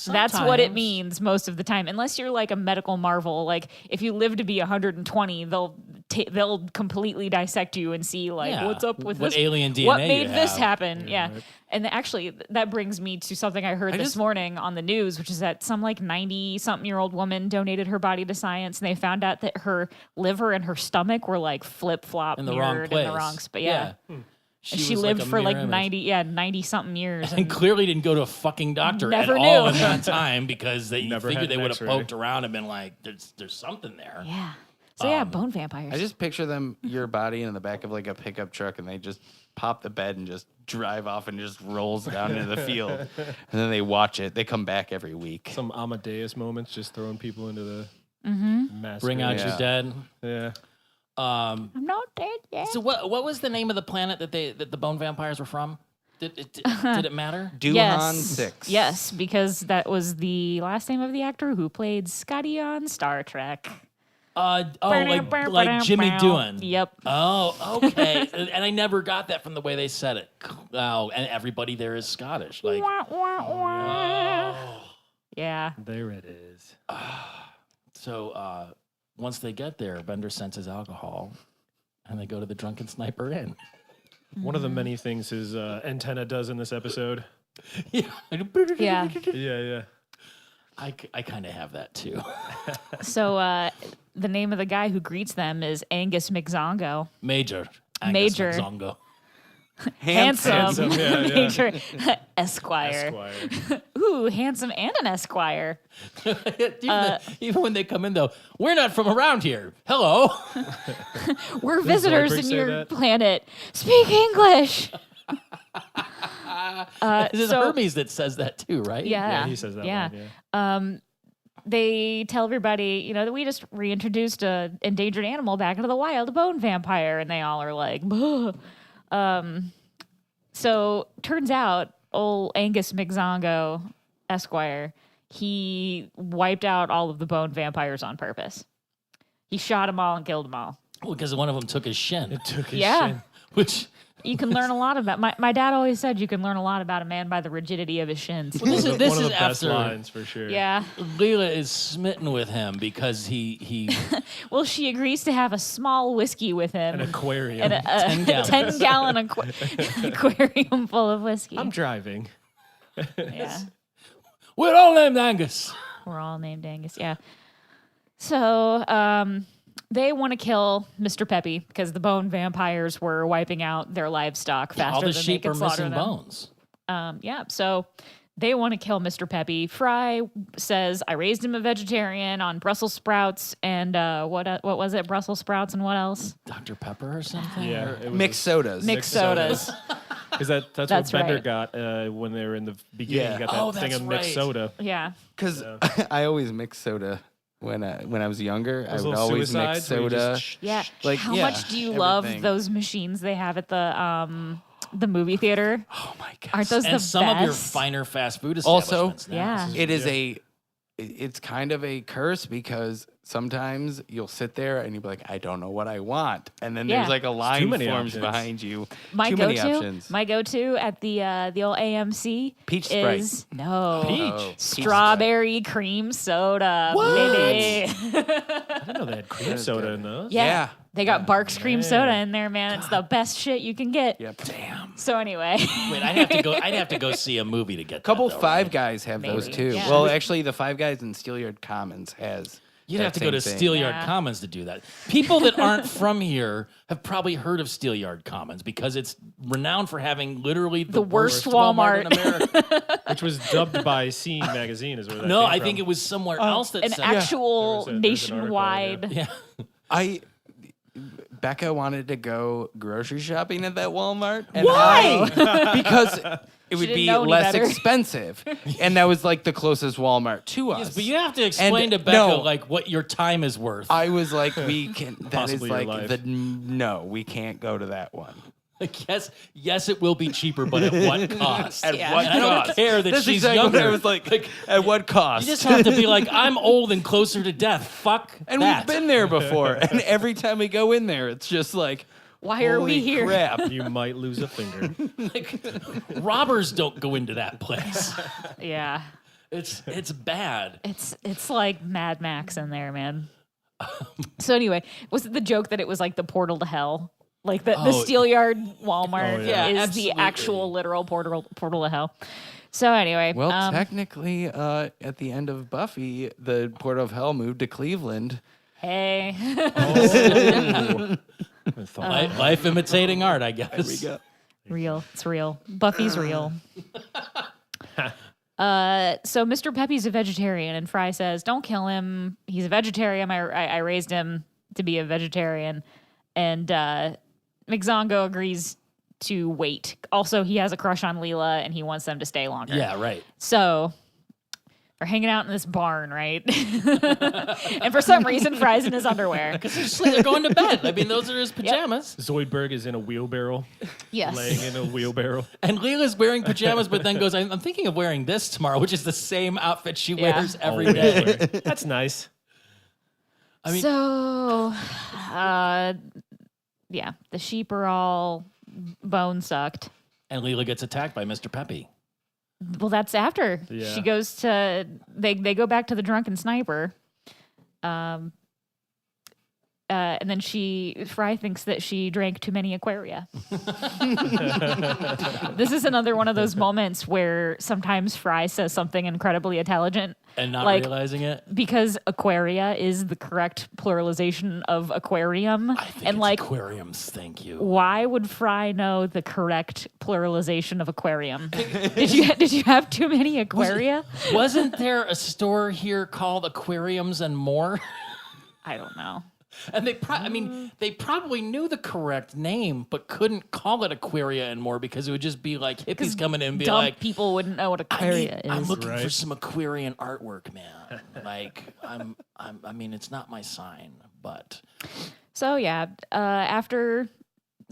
That's what it Sometimes. means most of the time. Unless you're like a medical marvel, like if you live to be 120, they'll completely dissect you and see like Yeah. what's up with What this, alien DNA what you made this have. happen. Yeah. And actually, that brings me to something I heard this morning on the news, which is that some like 90-something-year-old woman donated her body to science, and they found out that her liver and her stomach were like flip-flop in the wrong mirrored place. in the wrong spot. Yeah. And she was lived a for like mirror image. 90-something years. And clearly didn't go to a fucking doctor Never at all knew. in that time because they Never figured had they an would have X-ray. poked around and been like, there's something there. Yeah. So yeah, bone vampires. I just picture them, your body in the back of like a pickup truck, and they just pop the bed and just drive off and just rolls down into the field. And then they watch it. They come back every week. Some Amadeus moments, just throwing people into the mass. Bring out Yeah. your dead. Yeah. I'm not dead yet. So what was the name of the planet that the bone vampires were from? Did it matter? Doohan 6. Yes, because that was the last name of the actor who played Scotty on Star Trek. Like Jimmy Doohan. Yep. Oh, okay. And I never got that from the way they said it. Wow, and everybody there is Scottish. Like, Wah, wah, wah. Yeah. There it is. so once they get there, Bender senses alcohol, and they go to the Drunken Sniper Inn. One of the many things his antenna does in this episode. Yeah. Yeah. I kind of have that too. So the name of the guy who greets them is Angus McZongo. Major. Major. Zongo. Handsome. Yeah. Major Esquire. Ooh, handsome and an Esquire. Even when they come in, though, we're not from around here. Hello. We're visitors Zoidberg in say your that? planet. Speak English. It's Hermes that says that too, right? Yeah, he says that Yeah. one, yeah. They tell everybody, that we just reintroduced a endangered animal back into the wild, a bone vampire, and they all are like, "Buh." So turns out, old Angus McZongo, Esquire, he wiped out all of the bone vampires on purpose. He shot them all and killed them all. Well, because one of them took his shin. It took his Yeah. shin. Which You can learn a lot about my dad always said you can learn a lot about a man by the rigidity of his shins. this One of is the best after lines for sure. Yeah. Leela is smitten with him because he Well, she agrees to have a small whiskey with him. An aquarium. and a 10 gallons. 10-gallon aquarium full of whiskey. I'm driving. Yeah. we're all named Angus. We're all named Angus. Yeah. So they want to kill Mr. Peppy because the bone vampires were wiping out their livestock faster All the than sheep they are could slaughter missing them. bones. Yeah. So they want to kill Mr. Peppy. Fry says, "I raised him a vegetarian on Brussels sprouts and what was it? Brussels sprouts and what else? Dr. Pepper or something? Yeah. It was Mixed sodas. Mixed sodas." Because that's That's what Bender right. got when they were in the beginning. Yeah. He got that Oh, thing that's of mixed right. soda. Yeah. Because I always mix soda when I was younger. I Those would little always mix suicides where you soda. just Yeah. Like, How yeah, much do you love everything. those machines they have at the movie theater? Oh my god! Aren't those And the some best? of your finer fast food Also, establishments now. Yeah. It is it's kind of a curse because sometimes you'll sit there and you'll be like, I don't know what I want, and then Yeah. there's like a line too many forms options. behind you. My Too many options. go-to at the old AMC Peach Sprite. is no Peach. Oh, peach strawberry cream soda. Baby. I didn't know they had cream That's soda good. in those. Yeah. They got Barks cream man. soda in there, man. It's the best shit you can get. Yep. Damn. So anyway, Wait, I'd have to go see a movie to get Couple that, though, Five right? Guys have those Maybe, too. yeah. Well, actually, the Five Guys in Steelyard Commons has. You'd that have to go to same thing. Steelyard Yeah. Commons to do that. People that aren't from here have probably heard of Steelyard Commons because it's renowned for having literally the worst Walmart in Walmart. America. Which was dubbed by Scene magazine is where that No, came I from. think it was somewhere else that an said actual There's an article, nationwide. Yeah. Becca wanted to go grocery shopping at that Walmart. And Why? because it would didn't be know any less better. expensive. And that was like the closest Walmart to us. Yes, but you have to explain to And Becca no. like what your time is worth. I was like, we can. That is Possibly your like life. no, we can't go to that one. Like, yes, it will be cheaper, but at what cost? At Yeah. what And I don't cost? care that That's she's exactly younger. what I was like, at what cost? You just have to be like, I'm old and closer to death. Fuck and that. we've been there before, and every time we go in there, it's just like, Why are we holy here? crap. You might lose a finger. Like, robbers don't go into that place. Yeah. It's bad. It's like Mad Max in there, man. So anyway, was it the joke that it was like the portal to hell? Like the Steelyard Walmart Oh, yeah. is Absolutely. the actual literal portal to hell. So anyway, Well, technically, at the end of Buffy, the portal of hell moved to Cleveland. hey, Life imitating art, I guess. There real. It's real. Buffy's real. So Mr. Peppy's a vegetarian, and Fry says, "Don't kill him. He's a vegetarian. I raised him to be a vegetarian." And McZongo agrees to wait. Also, he has a crush on Leela, and he wants them to stay longer. Yeah, right. So are hanging out in this barn, right? And for some reason, Fry's in his underwear. Because they're going to bed. I mean, those are his pajamas. Zoidberg is in a wheelbarrow. Yes. Laying in a wheelbarrow. And Leela's wearing pajamas, but then goes, I'm thinking of wearing this tomorrow, which is the same outfit she wears every day. That's nice. I mean, So, yeah, the sheep are all bone sucked. And Leela gets attacked by Mr. Peppy. Well, that's after Yeah. she goes to. They go back to the drunken sniper. And then Fry thinks that she drank too many Aquaria. This is another one of those moments where sometimes Fry says something incredibly intelligent. And not Like, realizing it. because Aquaria is the correct pluralization of aquarium. I think and it's like, aquariums, thank you. why would Fry know the correct pluralization of aquarium? Did you have too many Aquaria? Wasn't there a store here called Aquariums and More? I don't know. And they probably knew the correct name, but couldn't call it Aquaria and More because it would just be like hippies coming in and be Dumb like, people wouldn't know what Aquaria is. I'm looking for Right. some Aquarian artwork, man. Like, I mean, it's not my sign, but So yeah, after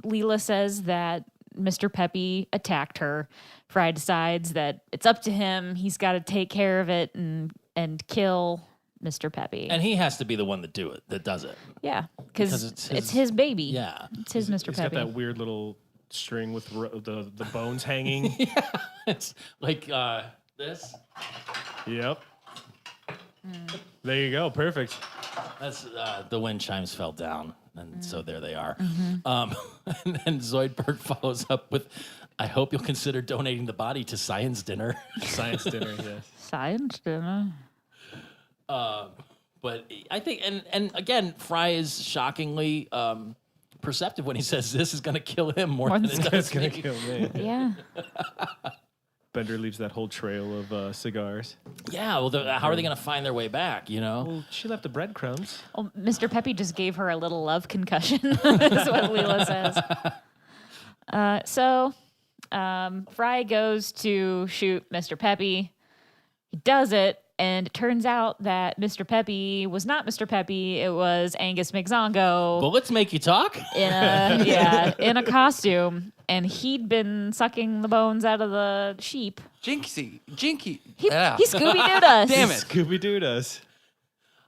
Leela says that Mr. Peppy attacked her, Fry decides that it's up to him. He's got to take care of it and kill Mr. Peppy. and he has to be the one that does it. Yeah, Because because it's it's his baby. Yeah. It's his Mr. He's Peppy. got that weird little string with the bones hanging. It's like this. Yep. There you go. Perfect. That's the wind chimes fell down, and so there they are. And then Zoidberg follows up with, "I hope you'll consider donating the body to science dinner." Science dinner, yes. Science dinner. But I think, and again, Fry is shockingly perceptive when he says this is going to kill him more than it does It's going me. to kill me. Yeah. Bender leaves that whole trail of cigars. Yeah, well, how are they going to find their way back? You know, Well, she left the breadcrumbs. Well, Mr. Peppy just gave her a little love concussion, is what Leela says. So Fry goes to shoot Mr. Peppy. He does it, and it turns out that Mr. Peppy was not Mr. Peppy. It was Angus McZongo bullets make you talk. in a costume, and he'd been sucking the bones out of the sheep. Jinky. He Yeah. Scooby-Dooed us. Damn it. Scooby-Doo does.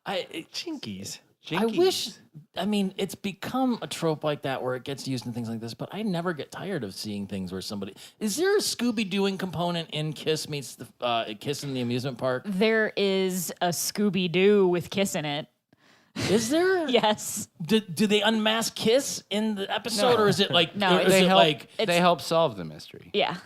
Jinkies. Jinkies. I wish. I mean, it's become a trope like that where it gets used in things like this, but I never get tired of seeing things where somebody. Is there a Scooby-Dooing component in Kiss meets the Kiss in the amusement park? There is a Scooby-Doo with Kiss in it. Is there? Yes. Do they unmask Kiss in the episode, or is it like? No, or is it's- it like? They help solve the mystery. Yeah.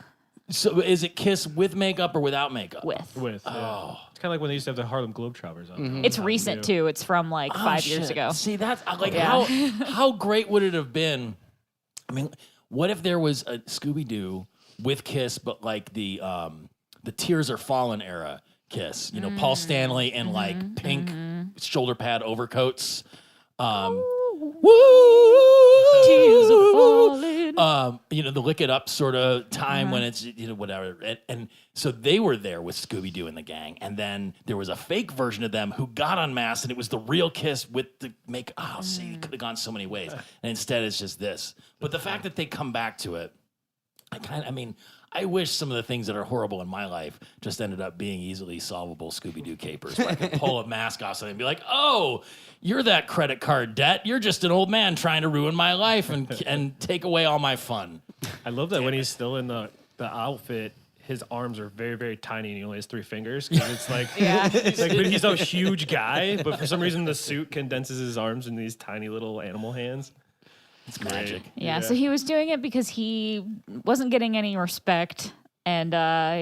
So is it Kiss with makeup or without makeup? With. Yeah. It's kind of like when they used to have the Harlem Globetrotters on. It's recent too. It's from like Oh, 5 years shit. ago. See, that's like Yeah. how great would it have been? I mean, what if there was a Scooby-Doo with Kiss, but like the Tears Are Fallen era Kiss? You know, Paul Stanley in like pink shoulder pad overcoats. Woo! Tears are falling. You know, the lick it up sort of time when it's, you know, whatever. And so they were there with Scooby-Doo and the gang. And then there was a fake version of them who got unmasked, and it was the real Kiss with the make. Oh, see, it could have gone so many ways. And instead it's just this. But the fact that they come back to it, I wish some of the things that are horrible in my life just ended up being easily solvable Scooby-Doo capers. Where I could pull a mask off something and be like, oh, you're that credit card debt. You're just an old man trying to ruin my life and take away all my fun. I love that when he's still in the outfit, his arms are very, very tiny and he only has 3 fingers. 'Cause it's like, it's like he's a huge guy, but for some reason the suit condenses his arms in these tiny little animal hands. It's magic. Yeah, so he was doing it because he wasn't getting any respect, and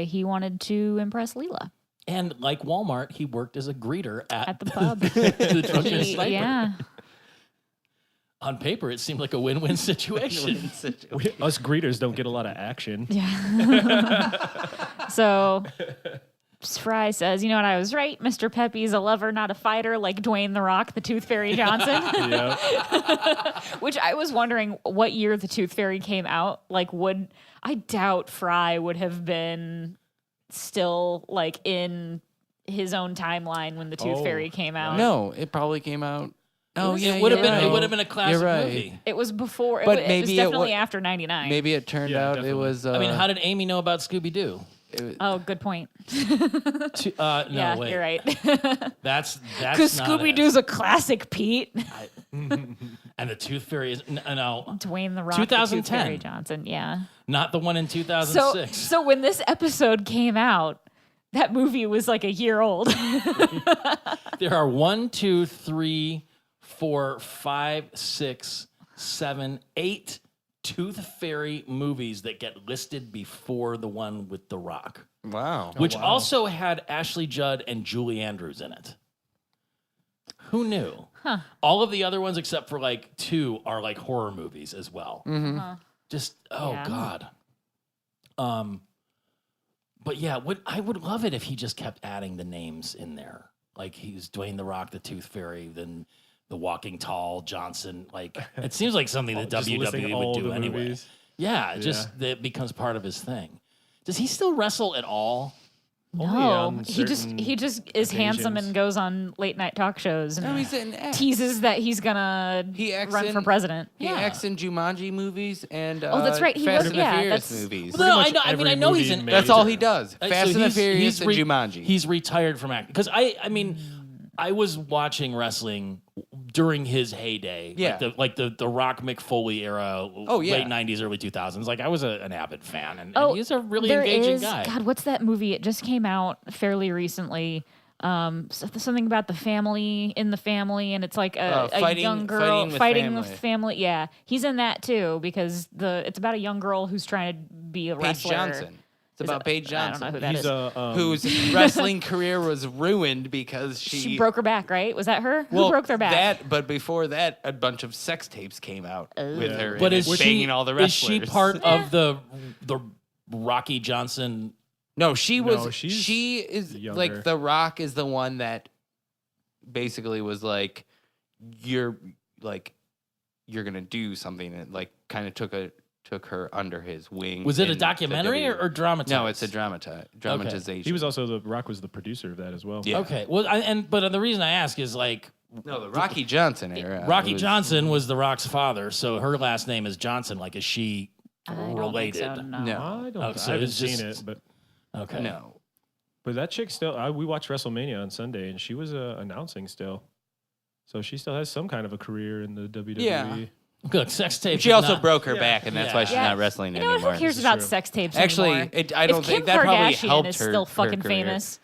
he wanted to impress Leela And like Walmart, he worked as a greeter at at the pub. the Drunken Sniper. Yeah. On paper, it seemed like a win-win situation. Us greeters don't get a lot of action. So Fry says, you know what, I was right. Mr. Peppy's a lover, not a fighter, like Dwayne The Rock, the Tooth Fairy Johnson. Yep. Which I was wondering what year the Tooth Fairy came out. Like, I doubt Fry would have been still like in his own timeline when the Tooth Fairy came out. No, it probably came out. It would have been. right. It would have been a classic You're right. movie. It was before. But It was maybe definitely after '99. Maybe it turned out definitely. it was. I mean, how did Amy know about Scooby Doo? Oh, good point. No, Yeah, wait. you're right. That's Because not Scooby it. Doo's a classic, Pete. And the Tooth Fairy is no, Dwayne the Rock, the Tooth 2010. Fairy Johnson. Yeah. not the one in So 2006. so when this episode came out, that movie was like a year old. There are 1, 2, 3, 4, 5, 6, 7, 8 Tooth Fairy movies that get listed before the one with The Rock, Wow. which also had Ashley Judd and Julie Andrews in it. Who knew? Huh. All of the other ones, except for like 2, are like horror movies as well. Just Yeah. God. But yeah, I would love it if he just kept adding the names in there. Like he was Dwayne the Rock, the Tooth Fairy, then the Walking Tall Johnson. Like it seems like something that Just listing WWE all would do the anyway. movies. Yeah, just that becomes part of his thing. Does he still wrestle at all? Only No, on he just certain is handsome occasions. and goes on late night talk shows and No, he's in X. teases that he's gonna He acts run in- for president. He acts in Jumanji movies and Oh, that's right, he Fast was- and yeah, the Furious that's- movies. No, much I know. I mean, every I know he's movie in. made. That's all he does. So Fast and the Furious and re- Jumanji. He's retired from acting because I mean, I was watching wrestling during his heyday. Yeah. like the Rock McFoley era. Oh, yeah. late '90s, early 2000s. Like I was an avid fan, and Oh, he's a really there engaging is- guy. God, what's that movie? It just came out fairly recently. Something about the family in the family, and it's like a young girl fighting with with family. family. Yeah, he's in that too because it's about a young girl who's trying to be a Paige wrestler. Johnson. It's about Paige I don't Johnson. know who that He's is. Whose wrestling career was ruined because She broke her back, right? Was that her? Who broke their back? But before that, a bunch of sex tapes came out with her. But in is it, she banging all the is wrestlers? she part of the Rocky Johnson? No, she was. No, she's she is younger. like The Rock is the one that basically was like, you're gonna do something, and like kind of took her under his wing. Was it a in documentary WWE. or dramatized? No, it's a dramatization. He was also The Rock was the producer of that as well. Yeah. Okay. Well, but the reason I ask is like No, the Rocky Johnson era. Rocky was- Johnson was The Rock's father, so her last name is Johnson. Like, is she I don't think related? so, no. No. I don't. Oh, so I haven't it's seen just- it, but Okay. No. that chick still. We watched WrestleMania on Sunday, and she was announcing still. So she still has some kind of a career in the WWE. Yeah. Good sex tape. She is also not- broke her back, and that's why she's Yeah. not wrestling You know what? anymore. Who cares is about true. sex tapes Actually, anymore? I don't if think Kim that probably Kardashian helped is her. still her fucking career. famous.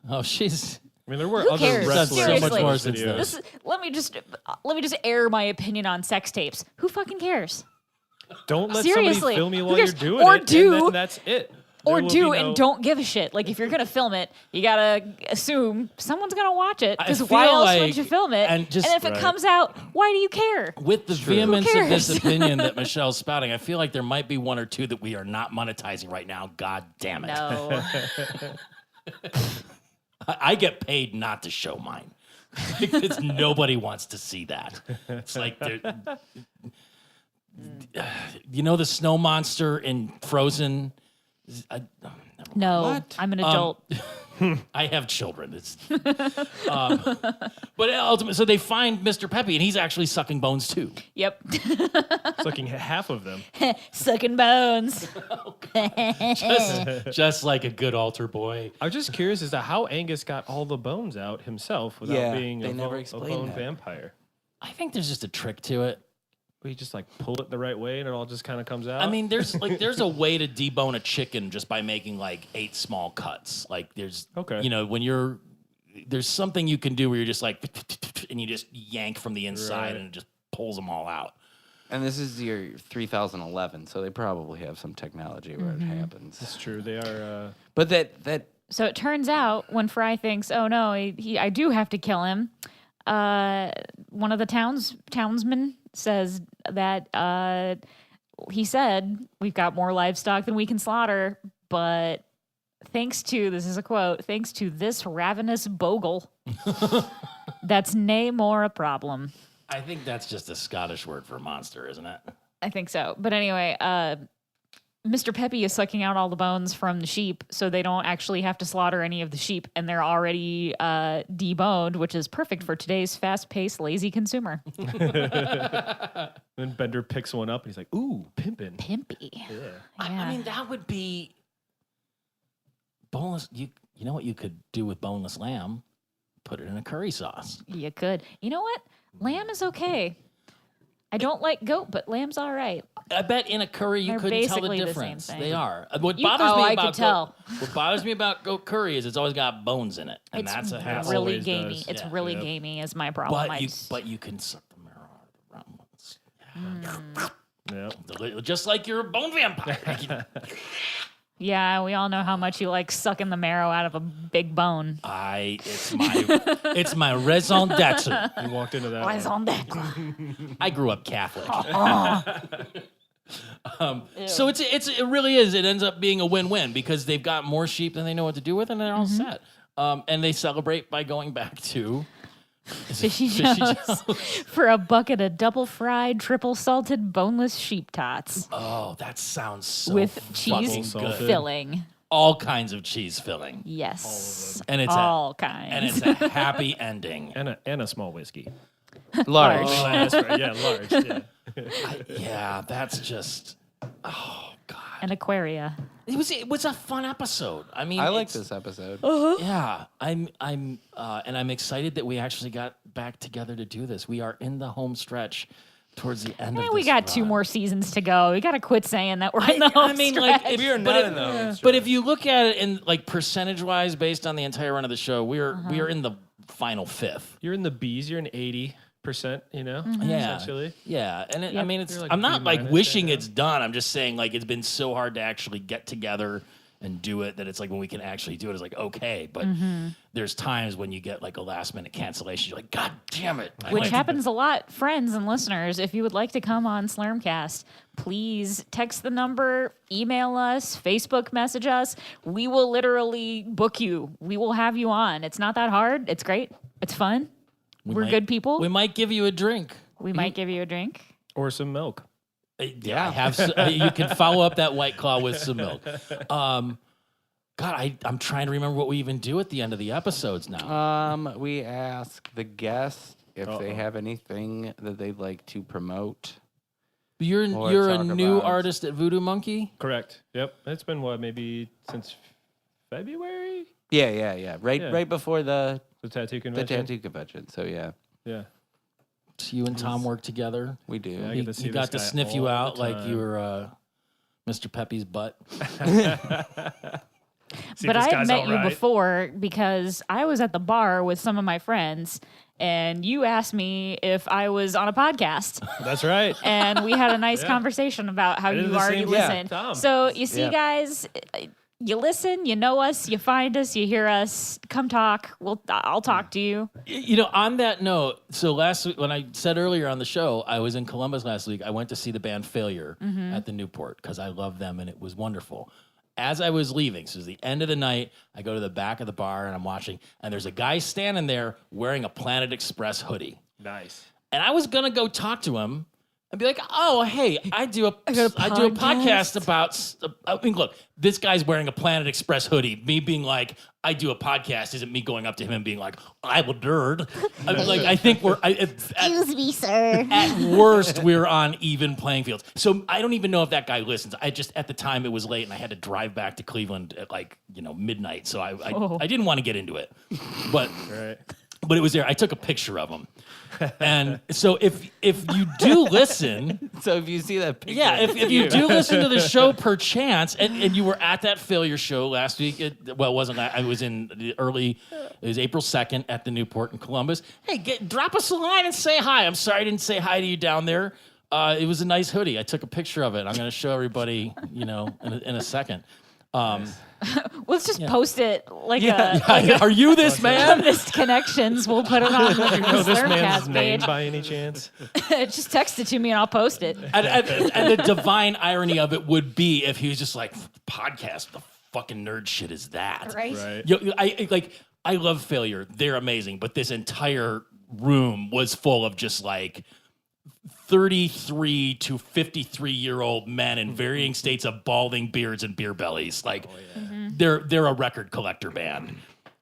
Oh, she's. I mean, there were Who other cares? wrestlers. So much Seriously. more since then. This is, let me just air my opinion on sex tapes. Who fucking cares? Don't let Seriously. somebody film you Who while you're cares? doing Or it, do- and then that's it. Or There will do be and no- don't give a shit. Like if you're gonna film it, you gotta assume someone's gonna watch it. I Because feel why else like- would you film it? and just- if it Right. comes out, why do you care? With the vehemence of this cares? opinion that Michelle's spouting, I feel like there might be one or two that we are not monetizing right now. God damn it. No. I get paid not to show mine. Because nobody wants to see that. It's like, you know, the snow monster in Frozen. No. What? I'm an adult. I have children. It's, but ultimately, so they find Mr. Peppy, and he's actually sucking bones too. Yep. sucking half of them. Sucking bones. Just like a good altar boy. I'm just curious as to how Angus got all the bones out himself without Yeah, being they a, never a explained bone that. vampire. I think there's just a trick to it. But you just like pull it the right way and it all just kind of comes out. I mean, there's a way to debone a chicken just by making like 8 small cuts. Like there's, Okay. you know, there's something you can do where you're just like, and you just yank from the inside Right. and it just pulls them all out. And this is your 3011, so they probably have some technology where it happens. it's true. They are. But that So it turns out when Fry thinks, "Oh no, I do have to kill him," one of the townsmen says that he said, "We've got more livestock than we can slaughter, but thanks to this ravenous bogle, that's nae more a problem." I think that's just a Scottish word for monster, isn't it? I think so. But anyway, Mr. Peppy is sucking out all the bones from the sheep, so they don't actually have to slaughter any of the sheep, and they're already deboned, which is perfect for today's fast-paced, lazy consumer. Then Bender picks one up and he's like, "Ooh, pimpin'." Pimpy. Yeah. I mean, that would be boneless. You know what you could do with boneless lamb? Put it in a curry sauce. You could. You know what? Lamb is okay. I don't like goat, but lamb's all right. I bet in a curry you They're couldn't tell the basically the difference. same thing. They are. What You- bothers oh, me I about could tell. What bothers me about goat curry is it's always got bones in it, and It's that's a hassle. really Always gamey. does. It's Yeah. really Yep. gamey is my problem. But you can suck the marrow out of the round ones. Yeah. Just like you're a bone vampire. Yeah, we all know how much you like sucking the marrow out of a big bone. It's my raison d'etre. You walked into that. Eyes one. on that. I grew up Catholic. So it really is. It ends up being a win-win because they've got more sheep than they know what to do with, and they're all set. And they celebrate by going back to Fishy Joe's for a bucket of double fried, triple salted, boneless sheep tots Oh, that sounds so with fucking cheese good. filling. All kinds of cheese filling, Yes, and it's all a kinds. happy ending. And a small whiskey. Large. Oh, that's right. Yeah, large. Yeah. Yeah, that's just. Oh God, And Aquaria. it was a fun episode. I mean, I like it's- this episode. Yeah, and I'm excited that we actually got back together to do this. We are in the home stretch towards the end of Hey, this we got 2 run. more seasons to go. We got to quit saying that we're in the home I mean, stretch. like, We are not in the home But if you look at it in like percentage-wise, based on the entire run of the show, we are in the final fifth. You're in the B's. You're in 80%. You know. Yeah, Essentially. yeah, and I Yep. mean, it's. You're like I'm not B like minus wishing there, it's done. I'm just saying like it's been so hard to actually get together and do it that it's like when we can actually do it, it's like okay. But there's times when you get like a last minute cancellation. You're like, God damn it! I Which like- happens a lot, friends and listeners. If you would like to come on Slurmcast, please text the number, email us, Facebook message us. We will literally book you. We will have you on. It's not that hard. It's great. It's fun. We're might- good people. We might give you a drink. We might give you a drink. Or some milk. Yeah, you can follow up that White Claw with some milk. God, I'm trying to remember what we even do at the end of the episodes now. We ask the guests if they have anything that they'd like to promote. You're Or a talk new about- artist at Voodoo Monkey. Correct. Yep. It's been maybe since February? Yeah. Right before the The tattoo the convention. tattoo convention. So yeah, Yeah. So you and Tom work together. we do. Yeah, I He, get to see he got to this guy sniff you all out the like time. you were Mr. Peppy's butt. See But if this I had guy's met all you right. before because I was at the bar with some of my friends, and you asked me if I was on a podcast. That's right. And we had a nice conversation about how I did you the already same- yeah, listen. Tom. So you see, Yeah. guys, you listen, you know us, you find us, you hear us. Come talk. I'll talk to you. You know, on that note, so last week, when I said earlier on the show, I was in Columbus last week. I went to see the band Failure at the Newport because I love them and it was wonderful. As I was leaving, so it was the end of the night, I go to the back of the bar and I'm watching, and there's a guy standing there wearing a Planet Express hoodie. Nice. And I was gonna go talk to him and be like, "Oh, hey, I do a got a podcast about." I mean, look, this guy's wearing a Planet Express hoodie. Me being like, "I do a podcast," isn't me going up to him and being like, "I'm a nerd." I mean, like, I think Excuse me, sir. at worst we're on even playing fields. So I don't even know if that guy listens. I just at the time it was late and I had to drive back to Cleveland at midnight. So I didn't want to get into it, but. Right. But it was there. I took a picture of him. And so if you do listen, So if you see that picture, yeah, if you do listen to the show per chance, and you were at that Failure show last week, it wasn't. I was in the early. It was April 2nd at the Newport in Columbus. Hey, drop us a line and say hi. I'm sorry I didn't say hi to you down there. It was a nice hoodie. I took a picture of it. I'm going to show everybody, in a second. Let's just post it like Are you this man? Missed connections. We'll put it on the Know this man's Slurmcast name page. by any chance? Just text it to me and I'll post it. And the divine irony of it would be if he was just like, podcast, the fucking nerd shit is that? Right? Right. I love Failure. They're amazing. But this entire room was full of just like 33 to 53-year-old men in varying states of balding beards and beer bellies. Like, they're a record collector band.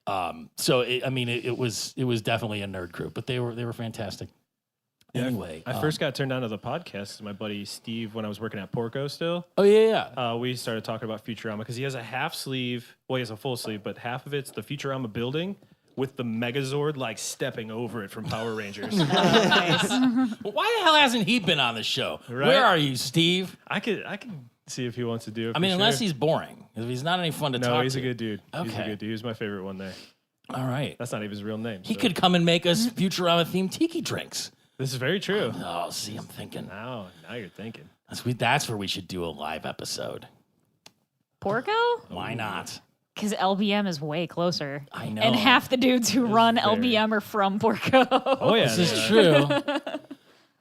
It was definitely a nerd group, but they were fantastic. Anyway, I first got turned on to the podcast. My buddy Steve, when I was working at Porco still. Oh yeah. We started talking about Futurama because he has a half sleeve. Well, he has a full sleeve, but half of it's the Futurama building with the Megazord like stepping over it from Power Rangers. Nice. Well, why the hell hasn't he been on the show? Right? Where are you, Steve? I could see if he wants to do it. I mean, for unless sure. he's boring. If he's not any fun to talk to. No, he's a good dude. He's a Okay. good dude. He's my favorite one there. All right. That's not even his real name. He so. could come and make us Futurama-themed tiki drinks. This is very true. Oh, see, I'm thinking. Now you're thinking. That's where we should do a live episode. Porco? Why not? Because LBM is way closer. I know. And half the dudes who run very- LBM are from Porco. Oh yeah, This is true.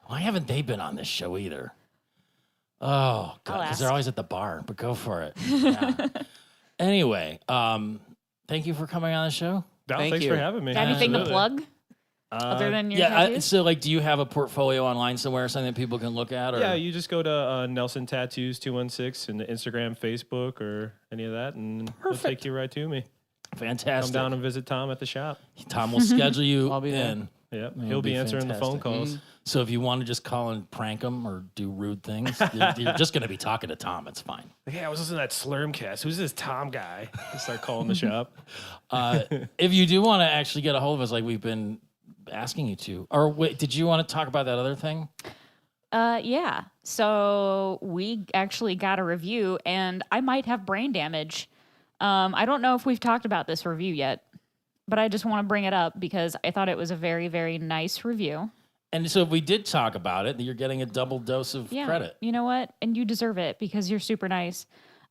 Why haven't they been on this show either? Oh, I'll God, because ask. they're always at the bar, but go for it. Yeah. Anyway, thank you for coming on the show. No, Thank thanks you. for having me. Anything to Absolutely. plug other than your Yeah, tattoos? so like, do you have a portfolio online somewhere, something that people can look at? Or? Yeah, you just go to Nelson Tattoos 216 and Instagram, Facebook, or any of that, and it'll take you right to me. Fantastic. Come down and visit Tom at the shop. Tom will schedule you I'll be there. in. Yep, It'll he'll be be answering the phone fantastic. calls. So if you want to just call and prank him or do rude things, you're just going to be talking to Tom. It's fine. Like, hey, I was listening to that Slurmcast. Who's this Tom guy? Just start calling the shop. If you do want to actually get a hold of us, like we've been asking you to, or wait, did you want to talk about that other thing? Yeah. So we actually got a review, and I might have brain damage. I don't know if we've talked about this review yet, but I just want to bring it up because I thought it was a very, very nice review. And so if we did talk about it, you're getting a double dose of Yeah. credit. You know what? And you deserve it because you're super nice.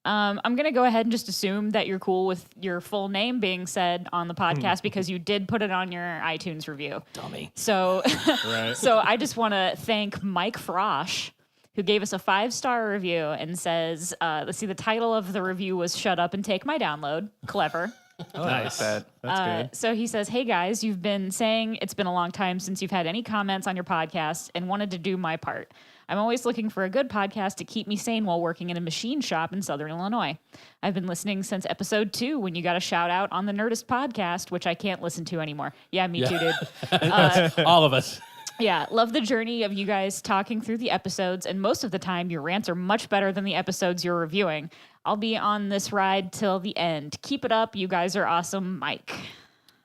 I'm going to go ahead and just assume that you're cool with your full name being said on the podcast because you did put it on your iTunes review. Dummy. So, Right. so I just want to thank Mike Frosch, who gave us a 5-star review and says, let's see, the title of the review was "Shut Up and Take My Download." Clever. Nice. That. That's good. So he says, "Hey guys, you've been saying it's been a long time since you've had any comments on your podcast and wanted to do my part. I'm always looking for a good podcast to keep me sane while working in a machine shop in Southern Illinois. I've been listening since episode 2 when you got a shout out on the Nerdist podcast, which I can't listen to anymore. Yeah, me too, dude. All of us. Yeah, love the journey of you guys talking through the episodes, and most of the time your rants are much better than the episodes you're reviewing. I'll be on this ride till the end. Keep it up. You guys are awesome, Mike."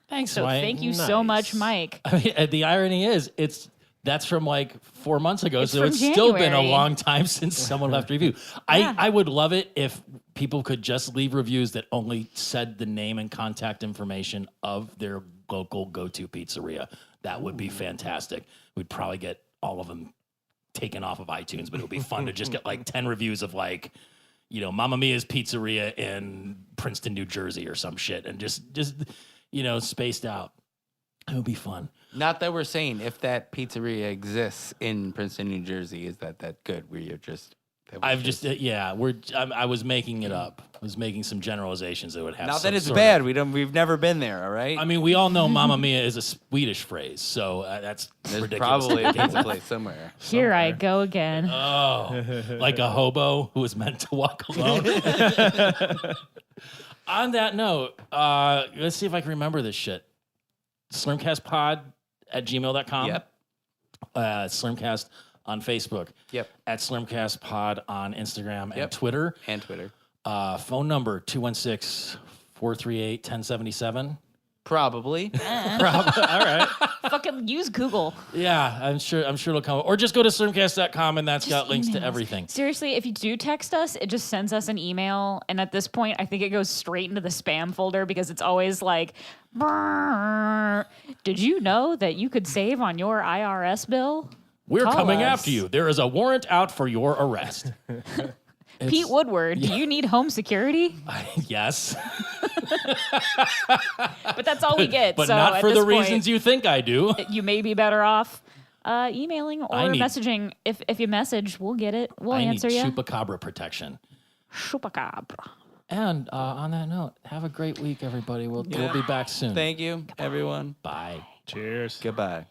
Thanks, So Mike. thank you so much, Nice. Mike. I mean, the irony is, that's from like 4 months ago, It's so from it's still been a January. long time since someone left a review. Yeah. I would love it if people could just leave reviews that only said the name and contact information of their local go-to pizzeria. That would be fantastic. We'd probably get all of them taken off of iTunes, but it would be fun to just get like 10 reviews of like, you know, Mamma Mia's Pizzeria in Princeton, New Jersey or some shit, and just you know, spaced out. It would be fun. Not that we're saying if that pizzeria exists in Princeton, New Jersey, is that good? Where you're just. that was I've just I was making it up. I was making some generalizations that would have. Not some that it's sort bad. of- We've never been there. All right. I mean, we all know "Mamma Mia" is a Swedish phrase, so that's There's ridiculous. probably a pizza place somewhere. Here I go again. Oh, like a hobo who was meant to walk alone. On that note, let's see if I can remember this shit. Slurmcastpod at gmail.com. Yep. Slurmcast on Facebook. Yep. At Slurmcastpod on Instagram and Yep. Twitter. And Twitter. Phone number 216-438-1077. Probably. All right. Fucking use Google. Yeah, I'm sure it'll come. Or just go to slurmcast.com and that's got links to email us. everything. Seriously, if you do text us, it just sends us an email. And at this point, I think it goes straight into the spam folder because it's always like, "Brrr. Did you know that you could save on your IRS bill? We're Call coming us." after you. There is a warrant out for your arrest. Pete Woodward, do you need home security? Yes. But that's all we get. But so not at for this the point, reasons you think I do. you may be better off emailing or I need- messaging. If you message, we'll get it. We'll I need answer you. chupacabra protection. Chupacabra. And on that note, have a great week, everybody. We'll be back soon. Thank you, everyone. Bye. Cheers. Goodbye.